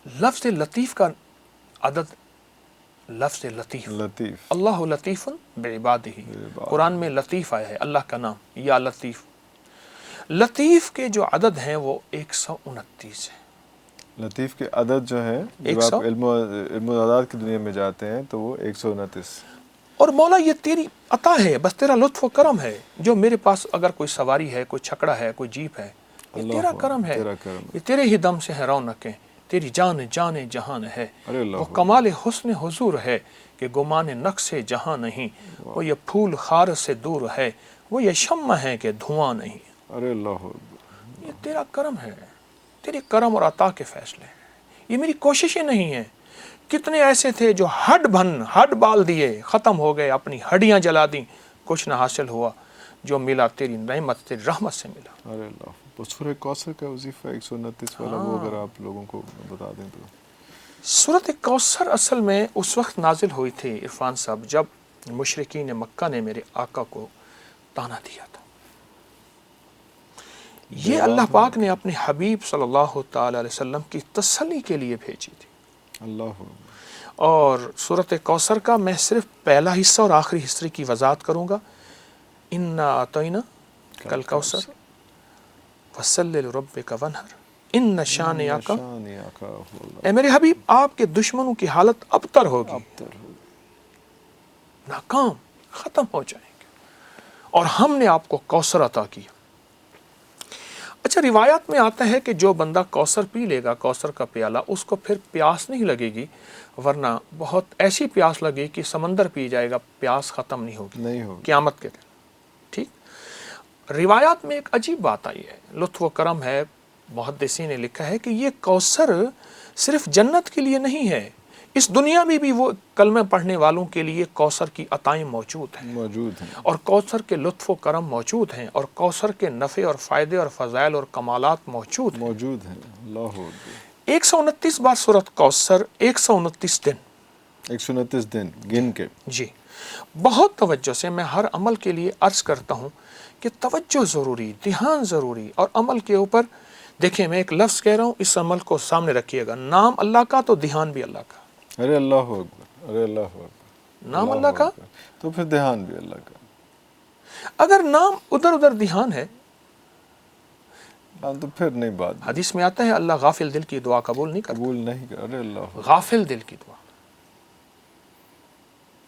لفظ لطیف کا عدد, لفظ لطیف, لطیف, اللہ لطیف بعبادہ, قرآن میں لطیف آیا ہے, اللہ کا نام یا لطیف. لطیف کے جو عدد ہیں وہ 129 ہیں. لطیف کے عدد جو ہیں, جب آپ علم و اعداد کی دنیا میں جاتے ہیں تو وہ 129. اور مولا یہ تیری عطا ہے, بس تیرا لطف و کرم ہے, جو میرے پاس اگر کوئی سواری ہے, کوئی چھکڑا ہے, کوئی جیپ ہے, یہ تیرا کرم ہے, یہ تیرے ہی دم سے ہے رونقیں, تیری جان جان جہان ہے. وہ کمال حسن حضور ہے کہ گمان نقص جہاں نہیں, وہ یہ پھول خار سے دور ہے, وہ یہ شمع ہے کہ دھواں نہیں. ارے اللہ, یہ تیرا کرم ہے, تیرے کرم اور عطا کے فیصلے ہیں, یہ میری کوششیں نہیں ہیں. کتنے ایسے تھے جو ہڈ بال دیے, ختم ہو گئے, اپنی ہڈیاں جلا دیں, کچھ نہ حاصل ہوا, جو ملا تیری نعمت, تیری رحمت سے ملا. ارے اللہ. سورہ کوثر کا وظیفہ 129 والا وہ اگر آپ لوگوں کو بتا دیں تو. سورۃ کوثر اصل میں اس وقت نازل ہوئی تھی عرفان صاحب جب مشرکین مکہ نے میرے آقا کو تانا دیا تھا. یہ اللہ پاک نے اپنے حبیب صلی اللہ تعالی علیہ وسلم کی تسلی کے لیے بھیجی تھی. اللہ. اور سورۃ کوثر کا میں صرف پہلا حصہ اور آخری حصے کی وضاحت کروں گا. انا اعطینا کل کوثر فصلی لربک وانحر ان شانئک, اے میرے حبیب آپ کے دشمنوں کی حالت ابتر ہوگی, ناکام, ختم ہو جائیں گے, اور ہم نے آپ کو کوثر عطا کیا. اچھا, روایات میں آتا ہے کہ جو بندہ کوثر پی لے گا, کوثر کا پیالہ, اس کو پھر پیاس نہیں لگے گی, ورنہ بہت ایسی پیاس لگے کہ سمندر پی جائے گا, پیاس ختم نہیں ہوگی قیامت کے دن. ٹھیک. روایات میں ایک عجیب بات آئی ہے, لطف و کرم ہے, محدثین نے لکھا ہے کہ یہ کوثر صرف جنت کے لیے نہیں ہے, اس دنیا میں بھی وہ کلمہ پڑھنے والوں کے لیے کوثر کی عطائیں موجود ہیں اور کوثر کے لطف و کرم موجود ہیں اور کوثر کے نفع اور فائدے اور فضائل اور کمالات موجود ہیں. اللہ اکبر. 129 بار سورۃ کوثر، 129 دن، 129 دن گن کے. جی بہت توجہ سے میں ہر عمل کے لیے عرض کرتا ہوں کہ توجہ ضروری، دھیان ضروری، اور عمل کے اوپر دیکھیں میں ایک لفظ کہہ رہا ہوں، اس عمل کو سامنے رکھیے گا. نام اللہ کا تو دھیان بھی اللہ کا. ارے اللہ اکبر، ارے اللہ اکبر. نام اللہ کا تو پھر دھیان بھی اللہ کا. اگر نام ادھر ادھر دھیان ہے، تو پھر نہیں بات. حدیث میں آتا ہے اللہ غافل دل کی دعا قبول نہیں کرتا. قبول نہیں کر. ارے اللہ. غافل دل کی دعا.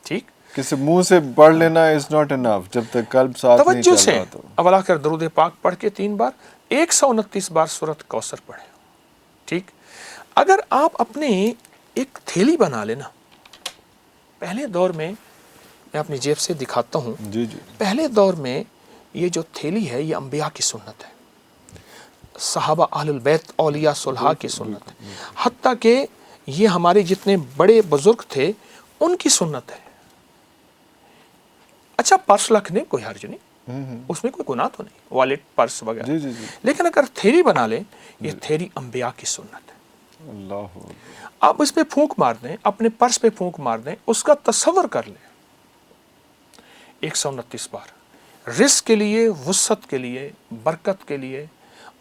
ٹھیک، کسی منہ سے پڑھ لینا از ناٹ انف جب تک قلب ساتھ نہیں توجہ چل سے رہا. تو اول آخر درود پاک پڑھ کے 3 بار، 129 بار سورۃ کوثر پڑھیں. ٹھیک، اگر آپ اپنے ایک تھیلی بنا لینا. پہلے دور میں اپنی جیب سے دکھاتا ہوں. جی جی. پہلے دور میں یہ جو تھیلی ہے یہ انبیاء کی سنت ہے، صحابہ اہل البیت اولیاء صلحاء کی سنت ہے، حتیٰ کہ یہ ہمارے جتنے بڑے بزرگ تھے ان کی سنت ہے. اچھا پرس رکھنے کوئی حرج نہیں، اس میں کوئی گناہ تو نہیں، والیٹ پرس وغیرہ. جی جی جی. لیکن اگر تھیلی بنا لیں، یہ تھیلی انبیاء کی سنت ہے. اللہ. آپ اس پہ پھونک مار دیں، اپنے پرس پہ پھونک مار دیں، اس کا تصور کر لیں. 129 بار رزق کے لیے، وسعت کے لیے، برکت کے لیے،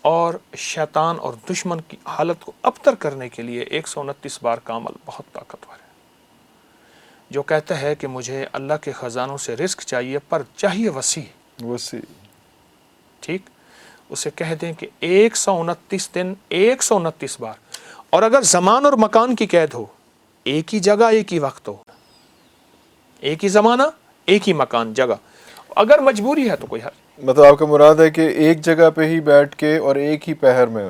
اور شیطان اور دشمن کی حالت کو ابتر کرنے کے لیے 129 بار کا عمل بہت طاقتور ہے. جو کہتا ہے کہ مجھے اللہ کے خزانوں سے رزق چاہیے پر چاہیے وسیع، ٹھیک، اسے کہہ دیں کہ 129 دن 129 بار، اور اگر زمان اور مکان کی قید ہو، ایک ہی جگہ ایک ہی وقت ہو، ایک ہی زمانہ ایک ہی مکان جگہ، اگر مجبوری ہے تو کوئی حل. مطلب آپ کا مراد ہے کہ ایک جگہ پہ ہی بیٹھ کے اور ایک ہی پہر میں،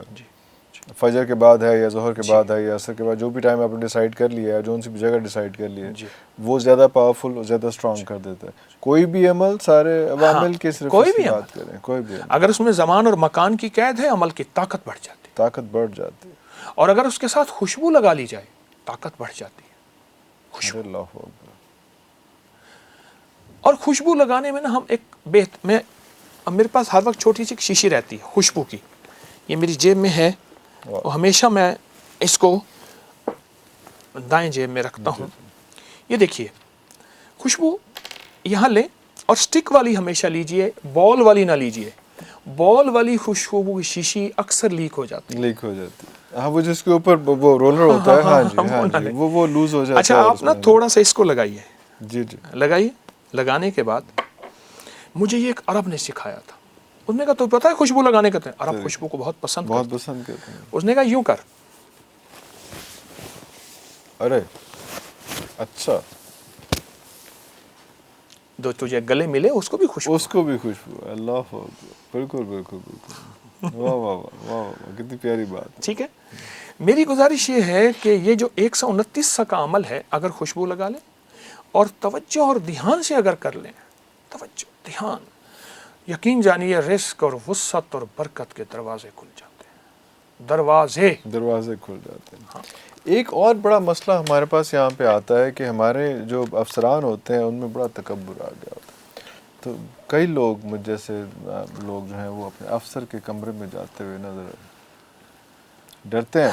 فجر کے بعد ہے یا ظہر کے بعد ہے یا عصر کے بعد، جو بھی ٹائم آپ نے ڈیسائیڈ کر لیا ہے، جو سی بھی جگہ ڈیسائیڈ کر لی ہے، وہ زیادہ پاورفل اور زیادہ اسٹرانگ کر دیتا ہے. کوئی بھی عمل سارے عوامل کی صرف کوئی بھی بات کریں، کوئی بھی عمل اگر اس میں زمان اور مکان کی قید ہے، عمل کی طاقت بڑھ جاتی ہے. طاقت بڑھ جاتی ہے. اور اگر اس کے ساتھ خوشبو لگا لی جائے، طاقت بڑھ جاتی ہے. خوشبو. اللہ اکبر. اور خوشبو لگانے میں نا ہم میرے پاس ہر وقت چھوٹی سی شیشی رہتی ہے خوشبو کی، یہ میری جیب میں ہے، اور ہمیشہ میں اس کو دائیں جیب میں رکھتا ہوں. یہ دیکھیے خوشبو یہاں لیں، اور سٹک والی ہمیشہ لیجئے، بال والی نہ لیجئے. بال والی خوشبو کی شیشی اکثر لیک ہو جاتی ہے. ہاں، وہ جس کے اوپر وہ رولر ہوتا ہے، ہاں جی ہاں جی، وہ لوز ہو جاتا ہے. اچھا آپ نا تھوڑا سا اس کو لگائیے. جی جی. لگائیے. لگانے کے بعد مجھے یہ ایک عرب نے سکھایا تھا. اس نے کہا تو پتہ ہے خوشبو لگانے کا، عرب خوشبو کو بہت پسند کرتے ہیں. اس نے کہا یوں کر. ارے اچھا، جو تجھے گلے ملے اس کو بھی خوشبو، اس کو بھی خوشبو. اللہ بالکل بالکل بالکل. واہ واہ واہ واہ، کتنی پیاری بات. ٹھیک ہے. میری گزارش یہ ہے کہ یہ جو 129 کا عمل ہے، اگر خوشبو لگا لیں اور توجہ اور دھیان سے اگر کر لیں، توجہ دھیان، یقین جانیے رزق اور وسعت اور برکت کے دروازے کھل جاتے ہیں. دروازے کھل جاتے ہیں. ہاں. ایک اور بڑا مسئلہ ہمارے پاس یہاں پہ آتا ہے کہ ہمارے جو افسران ہوتے ہیں ان میں بڑا تکبر آ گیا ہوتا ہے. تو کئی لوگ مجھ جیسے لوگ جو ہیں وہ اپنے افسر کے کمرے میں جاتے ہوئے نظر ڈرتے ہیں،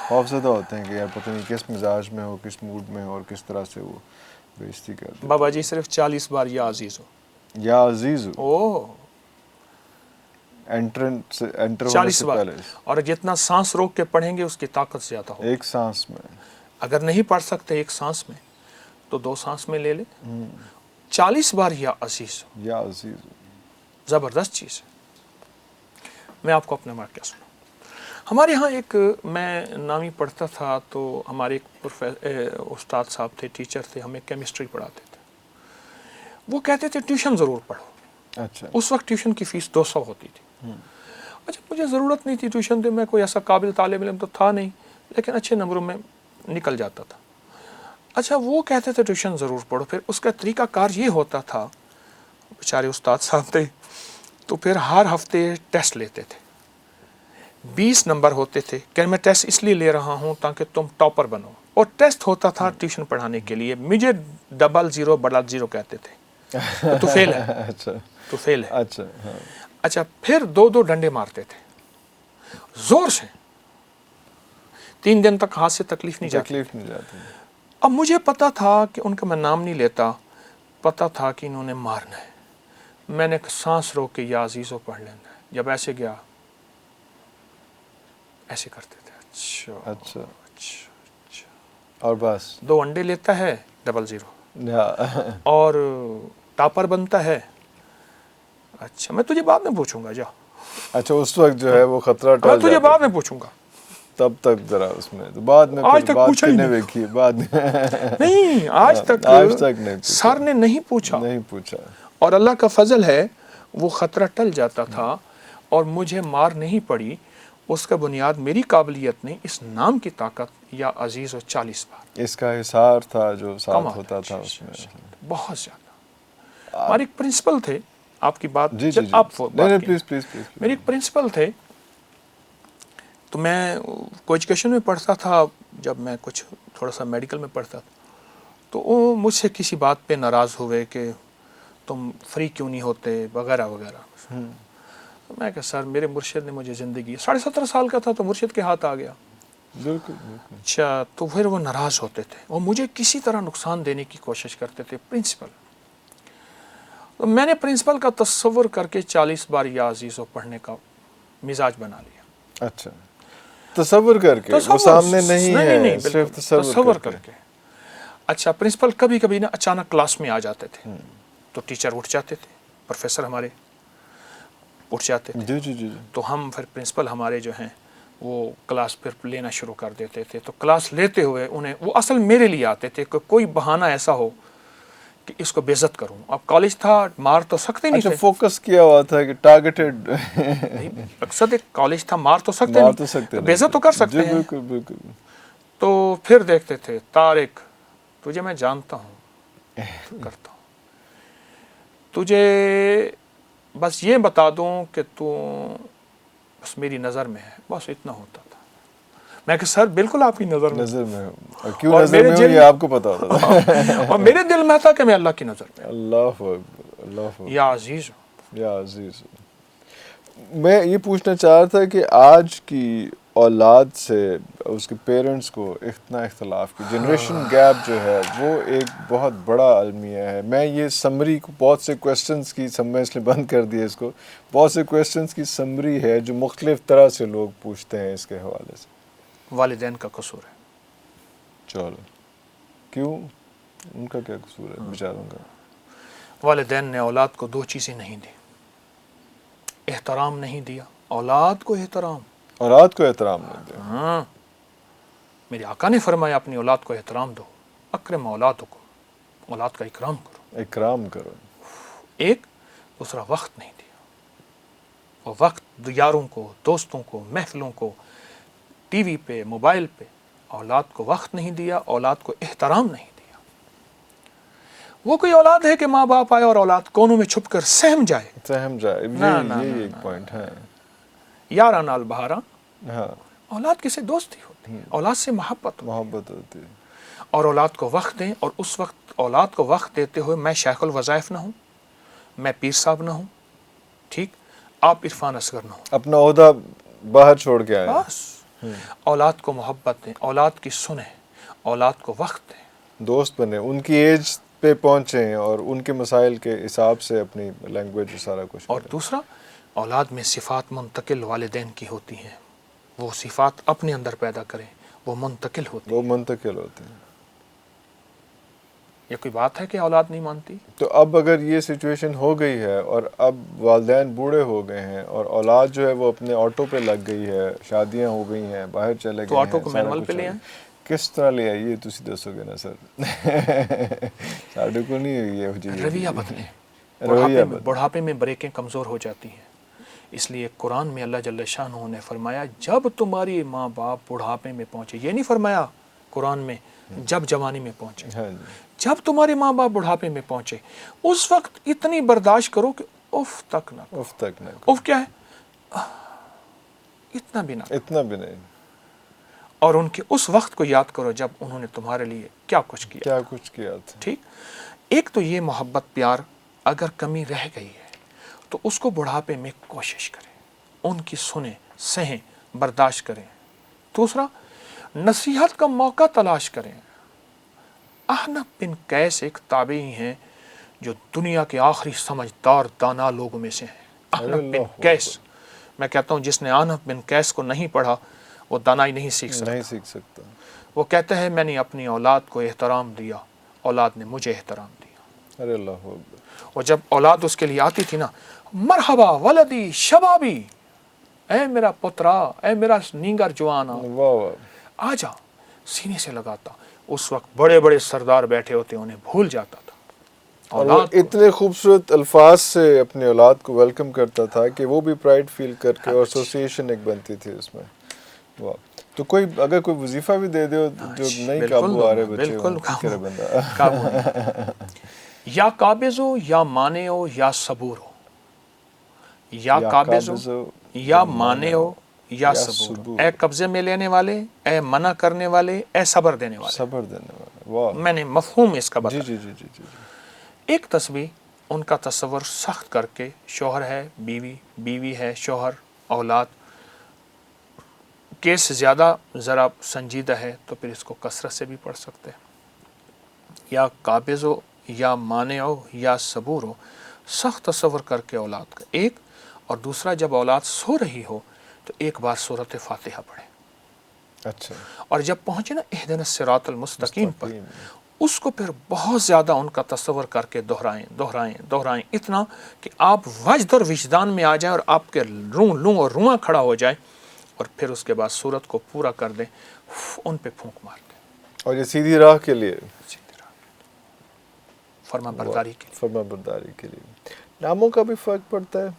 خوفزدہ ہوتے ہیں کہ یار پتہ نہیں کس مزاج میں ہو، کس موڈ میں ہو، اور کس طرح سے وہ بےعزتی کرتے ہیں. بابا جی صرف 40 بار یا عزیز ہو، یا عزیز ہو، انٹر 40 بار، اور جتنا سانس روک کے پڑھیں گے اس کی طاقت زیادہ ہو. ایک سانس میں اگر نہیں پڑھ سکتے ایک سانس میں تو 2 سانس میں لے لیں. 40 بار یا عزیز ہو، یا عزیز ہو. زبردست چیز ہے. میں آپ کو اپنے واقعہ سناؤں. ہمارے ہاں ایک، میں نامی پڑھتا تھا تو ہمارے ایک استاد صاحب تھے، ٹیچر تھے، ہمیں کیمسٹری پڑھاتے تھے. وہ کہتے تھے ٹیوشن ضرور پڑھو. اچھا. اس وقت ٹیوشن کی فیس 200 ہوتی تھی. اچھا مجھے ضرورت نہیں تھی ٹیوشن دے، میں کوئی ایسا قابل طالب علم تو تھا نہیں، لیکن اچھے نمبروں میں نکل جاتا تھا. اچھا وہ کہتے تھے ٹیوشن ضرور پڑھو. پھر اس کا طریقہ کار یہ ہوتا تھا، بیچارے استاد صاحب تھے، تو پھر ہر ہفتے ٹیسٹ لیتے تھے. 20 نمبر ہوتے تھے کہ میں ٹیسٹ اس لیے لے رہا ہوں تاکہ تم ٹاپر بنو. اور ٹیسٹ ہوتا تھا ٹیوشن پڑھانے کے لیے، مجھے 00 کہتے تھے، تو فیل ہے، اچھا تو فیل ہے. اچھا ہاں اچھا پھر 2 ڈنڈے مارتے تھے زور سے، 3 دن تک ہاتھ سے تکلیف نہیں جاتی. تکلیف نہیں جاتی. اب مجھے پتا تھا کہ ان کا میں نام نہیں لیتا، پتا تھا کہ انہوں نے مارنا ہے. میں نے سانس روک کے یا عزیزو پڑھ لینا ہے. جب ایسے گیا ایسے کرتے تھے. اچھا اچھا اچھا اچھا. اور بس 2 انڈے لیتا ہے 00 ہاں. اور ٹاپر بنتا ہے. اچھا میں تجھے بعد میں پوچھوں گا، جا اچھا اس وقت جو ہے وہ خطرہ میں ٹل تجھے جاتا بعد تھا. میں پوچھوں گا. تب تک ذرا اس میں تو بعد میں آج پھر تک بات پوچھا ہی کرنے نہیں. دیکھی بعد میں نہیں آج تک نہیں پوچھا. سر نے نہیں پوچھا، نہیں پوچھا. اور اللہ کا فضل ہے وہ خطرہ ٹل جاتا تھا اور مجھے مار نہیں پڑی. اس کا بنیاد میری قابلیت نہیں، اس نام کی طاقت یا عزیز و 40 بار اس کا حصار تھا جو ساتھ کمال ہوتا ہے. تھا اس میں. بہت زیادہ. ہمارے ایک پرنسپل تھے، آپ کی بات جی جی جی آپ نہیں بات نہیں کی، پلیز پلیز پلیز. میرے ایک پرنسپل تھے. تو میں کو ایجوکیشن میں پڑھتا تھا، جب میں کچھ تھوڑا سا میڈیکل میں پڑھتا تھا، تو وہ مجھ سے کسی بات پہ ناراض ہوئے کہ تم فری کیوں نہیں ہوتے وغیرہ وغیرہ. میں کہ سر میرے مرشد نے مجھے زندگی، 17.5 سال کا تھا تو مرشد کے ہاتھ آ گیا. بالکل بالکل. اچھا تو پھر وہ ناراض ہوتے تھے، وہ مجھے کسی طرح نقصان دینے کی کوشش کرتے تھے. پرنسپل، تو میں نے پرنسپل کا تصور کر کے 40 بار یا عزیزو پڑھنے کا مزاج بنا لیا. اچھا تصور کر کے، وہ سامنے نہیں ہے، صرف بالکل تصور کر کے. اچھا پرنسپل کبھی کبھی نا اچانک کلاس میں آ جاتے تھے تو ٹیچر اٹھ جاتے تھے، پروفیسر ہمارے اٹھ جاتے تھے. جی جی جی جی. تو ہم پھر پرنسپل ہمارے جو ہیں وہ کلاس پھر لینا شروع کر دیتے تھے. تو کلاس لیتے ہوئے انہیں وہ اصل میرے لیے آتے تھے کہ کوئی بہانہ ایسا ہو کہ اس کو بے عزت کروں. اب کالج تھا، مار تو سکتے نہیں اچھا تھے. فوکس کیا ہوا تھا کہ ٹارگیٹڈ. مقصد ایک کالج تھا، مار تو سکتے مار نہیں، تو سکتے تو بے نہیں عزت تو تھے. کر جی سکتے ہیں. بالکل بالکل. تو پھر دیکھتے تھے طارق تجھے میں جانتا ہوں، کرتا ہوں، تجھے بس یہ بتا دوں کہ تو بس میری نظر میں ہے، بس اتنا ہوتا تھا. میں کہ سر بالکل آپ کی نظر میں نظر میں ہوں. کیوں اور نظر میرے میں ہوں یہ آپ کو پتا ہوتا تھا. اور میرے دل میں تھا کہ میں اللہ کی نظر میں اللہ اکبر اللہ اکبر. یا عزیز. یا عزیز. میں یہ پوچھنا چاہ رہا تھا کہ آج کی اولاد سے اس کے پیرنٹس کو اتنا اختلاف کی جنریشن گیپ جو ہے وہ ایک بہت بڑا المیہ ہے. میں یہ سمری کو بہت سے کویسچنس کی میں اس لیے بند کر دیا اس کو، بہت سے کویسچنس کی سمری ہے جو مختلف طرح سے لوگ پوچھتے ہیں اس کے حوالے سے. والدین کا قصور ہے. چلو کیوں؟ ان کا کیا قصور ہے بیچاروں کا؟ والدین نے اولاد کو 2 چیزیں نہیں دی. احترام نہیں دیا، اولاد کو احترام. اولاد کو احترام نہیں دیا. ہاں میرے آقا نے فرمایا اپنی اولاد کو احترام دو، اکرم اولادکم، اولاد کا اکرام کرو. اکرام کرو. ایک دوسرا وقت نہیں دیا. وہ وقت یاروں کو، دوستوں کو، محفلوں کو، ٹی وی پہ، موبائل پہ. اولاد کو وقت نہیں دیا، اولاد کو احترام نہیں دیا. وہ کوئی اولاد ہے کہ ماں باپ آئے اور اولاد کونوں میں چھپ کر سہم جائے. سہم جائے. یہ ایک پوائنٹ ہے. یارا نال بہارا. ہاں اولاد کسی دوستی ہوتی ہے، اولاد سے محبت محبت ہوتی ہے. اور اولاد کو وقت دیں. اور اس وقت اولاد کو وقت دیتے ہوئے میں شیخ الوظائف نہ ہوں، میں پیر صاحب نہ ہوں، ٹھیک، آپ عرفان اصغر نہ ہوں، اپنا عہدہ باہر چھوڑ کے آئے. بس اولاد کو محبت دیں، اولاد کی سنیں، اولاد کو وقت دیں. دوست بنے، ان کی ایج پہ پہنچیں اور ان کے مسائل کے حساب سے اپنی لینگویج سارا کچھ اور کریں. دوسرا اولاد میں صفات منتقل والدین کی ہوتی ہیں، وہ صفات اپنے اندر پیدا کریں، وہ منتقل ہوتی وہ ہیں. منتقل ہوتے ہیں. یہ کوئی بات ہے کہ اولاد نہیں مانتی؟ تو اب اگر یہ سچویشن ہو گئی ہے اور اب والدین بوڑھے ہو گئے ہیں اور اولاد جو ہے وہ اپنے آٹو پہ لگ گئی ہے، شادیاں ہو گئی ہیں، باہر چلے تو گئے آٹو ہیں، کو سارا مینول کچھ پہ ہو لے گیا. آئیں. کس طرح لے آئیے تسی دسو گے نا سر. ساڈے کو نہیں ہوئی ہے رویہ بدلیں. رویہ بدل. بڑھاپے میں بریکیں کمزور ہو جاتی ہیں. اس لیے قرآن میں اللہ جل شانہ نے فرمایا جب تمہاری ماں باپ بڑھاپے میں پہنچے. یہ نہیں فرمایا قرآن میں جب جوانی میں پہنچے. ہاں جی. جب تمہارے ماں باپ بڑھاپے میں پہنچے اس وقت اتنی برداشت کرو کہ اف تک نہ. اف تک نہ. اف کیا ہے؟ اتنا بھی نہ. اتنا بھی نہیں. اور ان کے اس وقت کو یاد کرو جب انہوں نے تمہارے لیے کیا کچھ کیا. کیا کچھ کیا تھا. ٹھیک. ایک تو یہ محبت پیار اگر کمی رہ گئی ہے تو اس کو بڑھاپے میں کوشش کریں, ان کی سنیں, سہیں, برداشت کریں. دوسرا, نصیحت کا موقع تلاش کریں. احنف بن قیس ایک تابعی ہیں جو دنیا کے آخری سمجھدار دانا لوگوں میں سے ہیں. احنف بن قیس, میں کہتا ہوں جس نے احنف بن قیس کو نہیں پڑھا وہ دانائی نہیں سیکھ سکتا. وہ کہتے ہیں میں نے اپنی اولاد کو احترام دیا, اولاد نے مجھے احترام دیا. ارے اللہ. اور جب اولاد اس کے لیے آتی تھی نا, مرحبا ولدی شبابی, اے میرا پترا, اے میرا نینگر جوانا, آ جا, سینے سے لگاتا. اس وقت بڑے بڑے سردار بیٹھے ہوتے انہیں بھول جاتا تھا. اور وہ اتنے خوبصورت الفاظ سے اپنی اولاد کو ویلکم کرتا تھا کہ وہ بھی پرائڈ فیل کر کے, اور ایسوسیشن ایک بنتی تھی اس میں. واہ. تو کوئی اگر کوئی وظیفہ بھی دے دے جو نہیں قابو آ رہے بچے, بالکل کرے بندہ. یا قابض ہو یا مانے ہو یا صبور ہو, یا قابض ہو یا مانے ہو یا صبور ہو. اے قبضے میں لینے والے, اے منع کرنے والے, اے صبر دینے والے. واہ. میں نے مفہوم اس کا بتایا. جی. ایک تصویر ان کا تصور سخت کر کے, شوہر ہے بیوی, بیوی ہے شوہر, اولاد, کیس زیادہ ذرا سنجیدہ ہے تو پھر اس کو کثرت سے بھی پڑھ سکتے ہیں. یا قابض ہو یا مانع ہو یا صبور ہو, سخت تصور کر کے اولاد کا ایک. اور دوسرا, جب اولاد سو رہی ہو تو ایک بار سورۃ فاتحہ پڑھیں. اچھا. اور جب پہنچے نا اہدنا الصراط المستقیم پر, اس کو پھر بہت زیادہ ان کا تصور کر کے دہرائیں اتنا کہ آپ وجد اور وجدان میں آ جائیں اور آپ کے لوں اور رواں کھڑا ہو جائے, اور پھر اس کے بعد سورت کو پورا کر دیں, ان پہ پھونک مار دیں. اور یہ سیدھی راہ کے لیے, فرما برداری کے لیے. ناموں کا بھی فرق پڑتا ہے.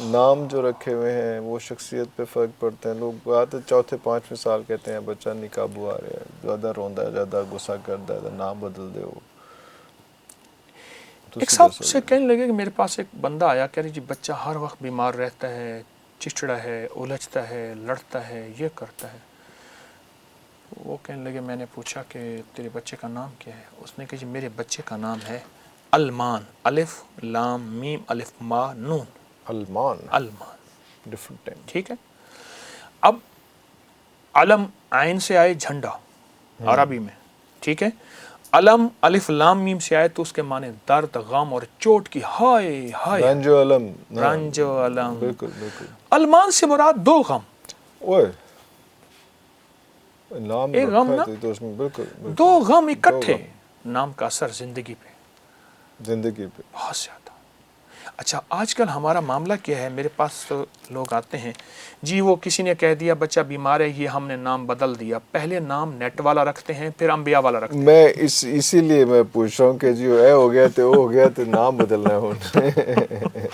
نام جو رکھے ہوئے ہیں وہ شخصیت پہ فرق پڑتا ہے. لوگ آتے چوتھے پانچویں سال کہتے ہیں بچہ نہیں قابو آ رہا ہے, زیادہ روندا ہے, زیادہ غصہ کرتا ہے, نام بدل دے. ایک صاحب سے کہنے لگے کہ میرے پاس ایک بندہ آیا, کہہ رہی جی بچہ ہر وقت بیمار رہتا ہے, چچڑا ہے, الجھتا ہے, لڑتا ہے, یہ کرتا ہے. وہ کہنے لگے میں نے پوچھا کہ تیرے بچے کا نام کیا ہے؟ اس نے کہا جی میرے بچے کا نام ہے المان, الف لام میم الف ما نون. المان. ٹھیک ہے. اب علم عین سے آئے جھنڈا عربی میں, ٹھیک ہے. علم الف لام میم سے آئے تو اس کے معنی درد, غم اور چوٹ کی, ہائے ہائے, رنج و علم. بالکل. المان سے مراد دو غم. ایک غم نا, دو غم اکٹھے. نام کا اثر زندگی پہ بہت زیادہ. اچھا آج کل ہمارا معاملہ کیا ہے, میرے پاس تو لوگ آتے ہیں جی وہ کسی نے کہہ دیا بچہ بیمار ہے, یہ ہم نے نام بدل دیا. پہلے نام نیٹ والا رکھتے ہیں, پھر انبیاء والا رکھتے ہیں. میں اسی لیے میں پوچھ رہا ہوں کہ جی اے ہو گیا تو ہو گیا تو نام بدلنا ہے.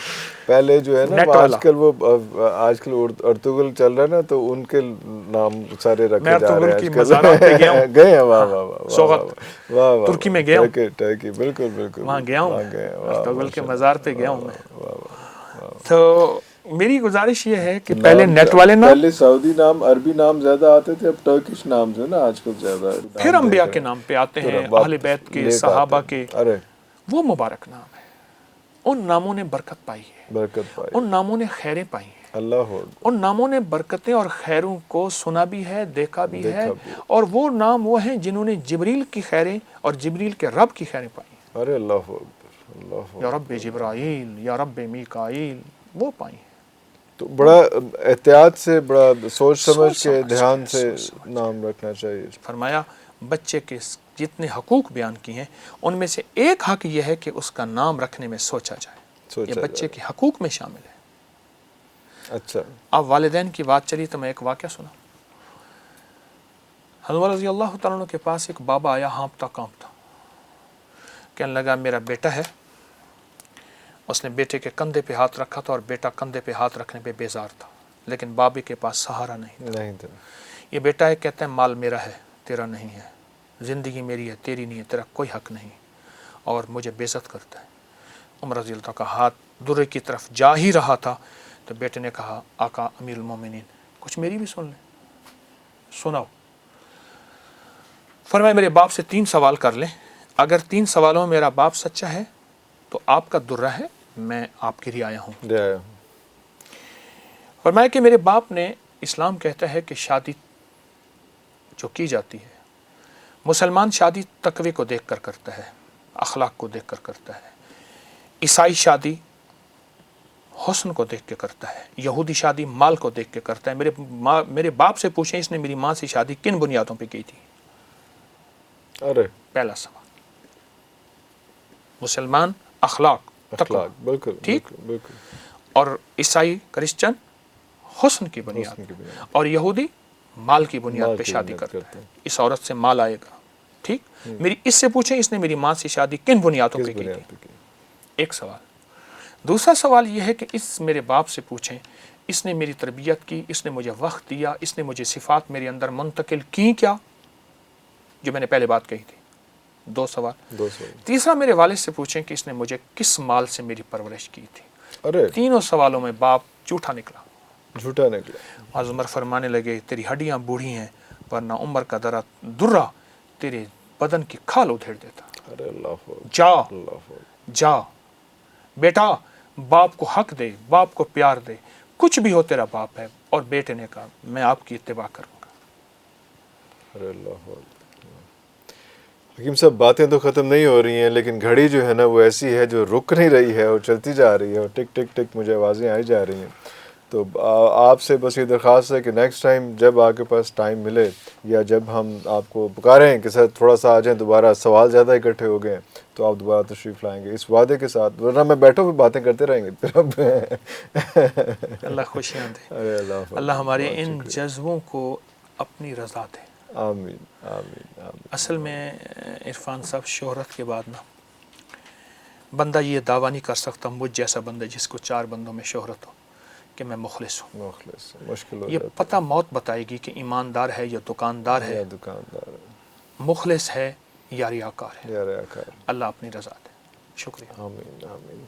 پہلے جو ہے نا آج کل ارطغرل چل رہا ہے نا, تو ان کے نام سارے رکھے جا رہے ہیں. مزارات پہ گیا ہوں, گئے ہیں. واہ. ترکی میں گیا ہوں, بالکل وہاں گیا ہوں, ارطغرل کے مزار پہ گیا ہوں میں. تو میری گزارش یہ ہے کہ پہلے نیٹ والے نام, پہلے سعودی نام, عربی نام زیادہ آتے تھے, اب ٹرکش نام جو ہے نا آج کل زیادہ, پھر انبیاء کے نام پہ آتے ہیں, اہل بیت کے, صحابہ کے. وہ مبارک نام ہے. ان ناموں نے برکت پائی ہے, ان ناموں نے خیریں پائی ہیں. ان ناموں نے برکتیں اور خیروں کو سنا بھی ہے, دیکھا بھی ہے. اور وہ نام وہ ہیں جنہوں نے جبریل کی خیریں اور جبریل کے رب کی خیریں پائی ہیں. ارے اللہ یا رب جبرائیل, یا رب میکائیل, وہ پائی ہیں. تو بڑا احتیاط سے, بڑا سوچ سمجھ کے, دھیان سے نام رکھنا چاہیے. فرمایا بچے کے جتنے حقوق بیان کی ہیں ان میں سے ایک حق یہ ہے کہ اس کا نام رکھنے میں سوچا جائے. یہ بچے کے حقوق میں شامل ہے. اچھا. اب والدین کی بات چلی تو میں ایک واقعہ سنا. حضرت رضی اللہ تعالیٰ عنہ کے پاس ایک بابا آیا, ہانپتا کانپتا, کہنے لگا میرا بیٹا ہے. اس نے بیٹے کے کندھے پہ ہاتھ رکھا تھا اور بیٹا کندھے پہ ہاتھ رکھنے پہ بیزار تھا, لیکن بابے کے پاس سہارا نہیں تھا. یہ بیٹا ہے, کہتے ہیں مال میرا ہے, تیرا نہیں ہے, زندگی میری ہے, تیری نہیں ہے, تیرا کوئی حق نہیں, اور مجھے بے عزت کرتا ہے. عمر رضی اللہ کا ہاتھ درے کی طرف جا ہی رہا تھا تو بیٹے نے کہا آقا امیر المومنین کچھ میری بھی سن لیں. سناؤ. فرمایا میرے باپ سے 3 سوال کر لیں، اگر 3 سوالوں میں میرا باپ سچا ہے تو آپ کا درہ ہے، میں آپ کی رعایا ہوں۔ فرمایا کہ میرے باپ نے، اسلام کہتا ہے کہ شادی جو کی جاتی ہے، مسلمان شادی تقوی کو دیکھ کر کرتا ہے، اخلاق کو دیکھ کر کرتا ہے، عیسائی شادی حسن کو دیکھ کے کرتا ہے، یہودی شادی مال کو دیکھ کے کرتا ہے۔ میرے باپ سے پوچھیں اس نے میری ماں سے شادی کن بنیادوں پہ کی تھی؟ پہلا سوال۔ مسلمان اخلاق، تقوی، بالکل ٹھیک، بالکل۔ اور عیسائی کرسچن حسن کی بنیاد، اور یہودی مال کی بنیاد پہ شادی کرتا ہے، اس عورت سے مال آئے گا، ٹھیک۔ میری اس سے پوچھیں اس نے میری ماں سے شادی کن بنیادوں پہ کی تھی؟ ایک سوال۔ دوسرا سوال یہ ہے کہ اس میرے باپ سے پوچھیں اس نے میری تربیت کی، اس نے مجھے وقت دیا، اس نے مجھے صفات میرے اندر منتقل کی کیا، جو میں نے پہلے بات کہی تھی۔ 2 سوال۔ تیسرا میرے والد سے پوچھیں کہ اس نے مجھے کس مال سے میری پرورش کی تھی۔ تینوں سوالوں میں باپ جھوٹا نکلا۔ حضرت عمر فرمانے لگے تیری ہڈیاں بوڑھی ہیں ورنہ عمر کا درہ تیرے بدن کی کھال ادھیڑ دیتا۔ جا بیٹا، باپ کو حق دے، باپ کو پیار دے، کچھ بھی ہو تیرا باپ ہے۔ اور بیٹے نے کہا میں آپ کی اتباع کروں گا۔ حکیم صاحب باتیں تو ختم نہیں ہو رہی ہیں، لیکن گھڑی جو ہے نا وہ ایسی ہے جو رک نہیں رہی ہے اور چلتی جا رہی ہے، اور ٹک ٹک ٹک مجھے آوازیں آئی جا رہی ہیں۔ تو آپ سے بس یہ درخواست ہے کہ نیکسٹ ٹائم جب آپ کے پاس ٹائم ملے یا جب ہم آپ کو پکاریں کہ سر تھوڑا سا آ جائیں، دوبارہ سوال زیادہ اکٹھے ہو گئے ہیں تو آپ دوبارہ تشریف لائیں گے اس وعدے کے ساتھ، ورنہ میں بیٹھو پہ باتیں کرتے رہیں گے پھر اب اللہ خوشیاں دے، اللہ ہمارے ان جذبوں کو اپنی رضا دے۔ آمین آمین آمین۔ اصل میں عرفان صاحب شہرت کے بعد نا بندہ یہ دعویٰ نہیں کر سکتا مجھ جیسا بندہ جس کو 4 بندوں میں شہرت ہو کہ میں مخلص ہوں۔ مخلص مشکل ہو یہ جاتا پتہ موت بتائے گی کہ ایماندار ہے یا دکاندار ہے، دکاندار مخلص ہے یا ریاکار ہے۔ یا ریاکار۔ اللہ اپنی رضا دے۔ شکریہ۔ آمین آمین۔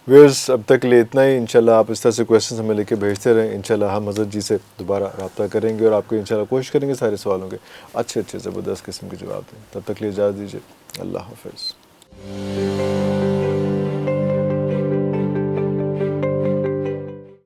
ویئرز اب تک لیے اتنا ہی، انشاءاللہ آپ اس طرح سے کویشچنز ہمیں لے کے بھیجتے رہیں، انشاءاللہ ہم حضرت جی سے دوبارہ رابطہ کریں گے اور آپ کو انشاءاللہ کوشش کریں گے سارے سوالوں کے اچھے زبردست قسم کے جواب دیں۔ تب تک لیے اجازت دیجیے، اللہ حافظ۔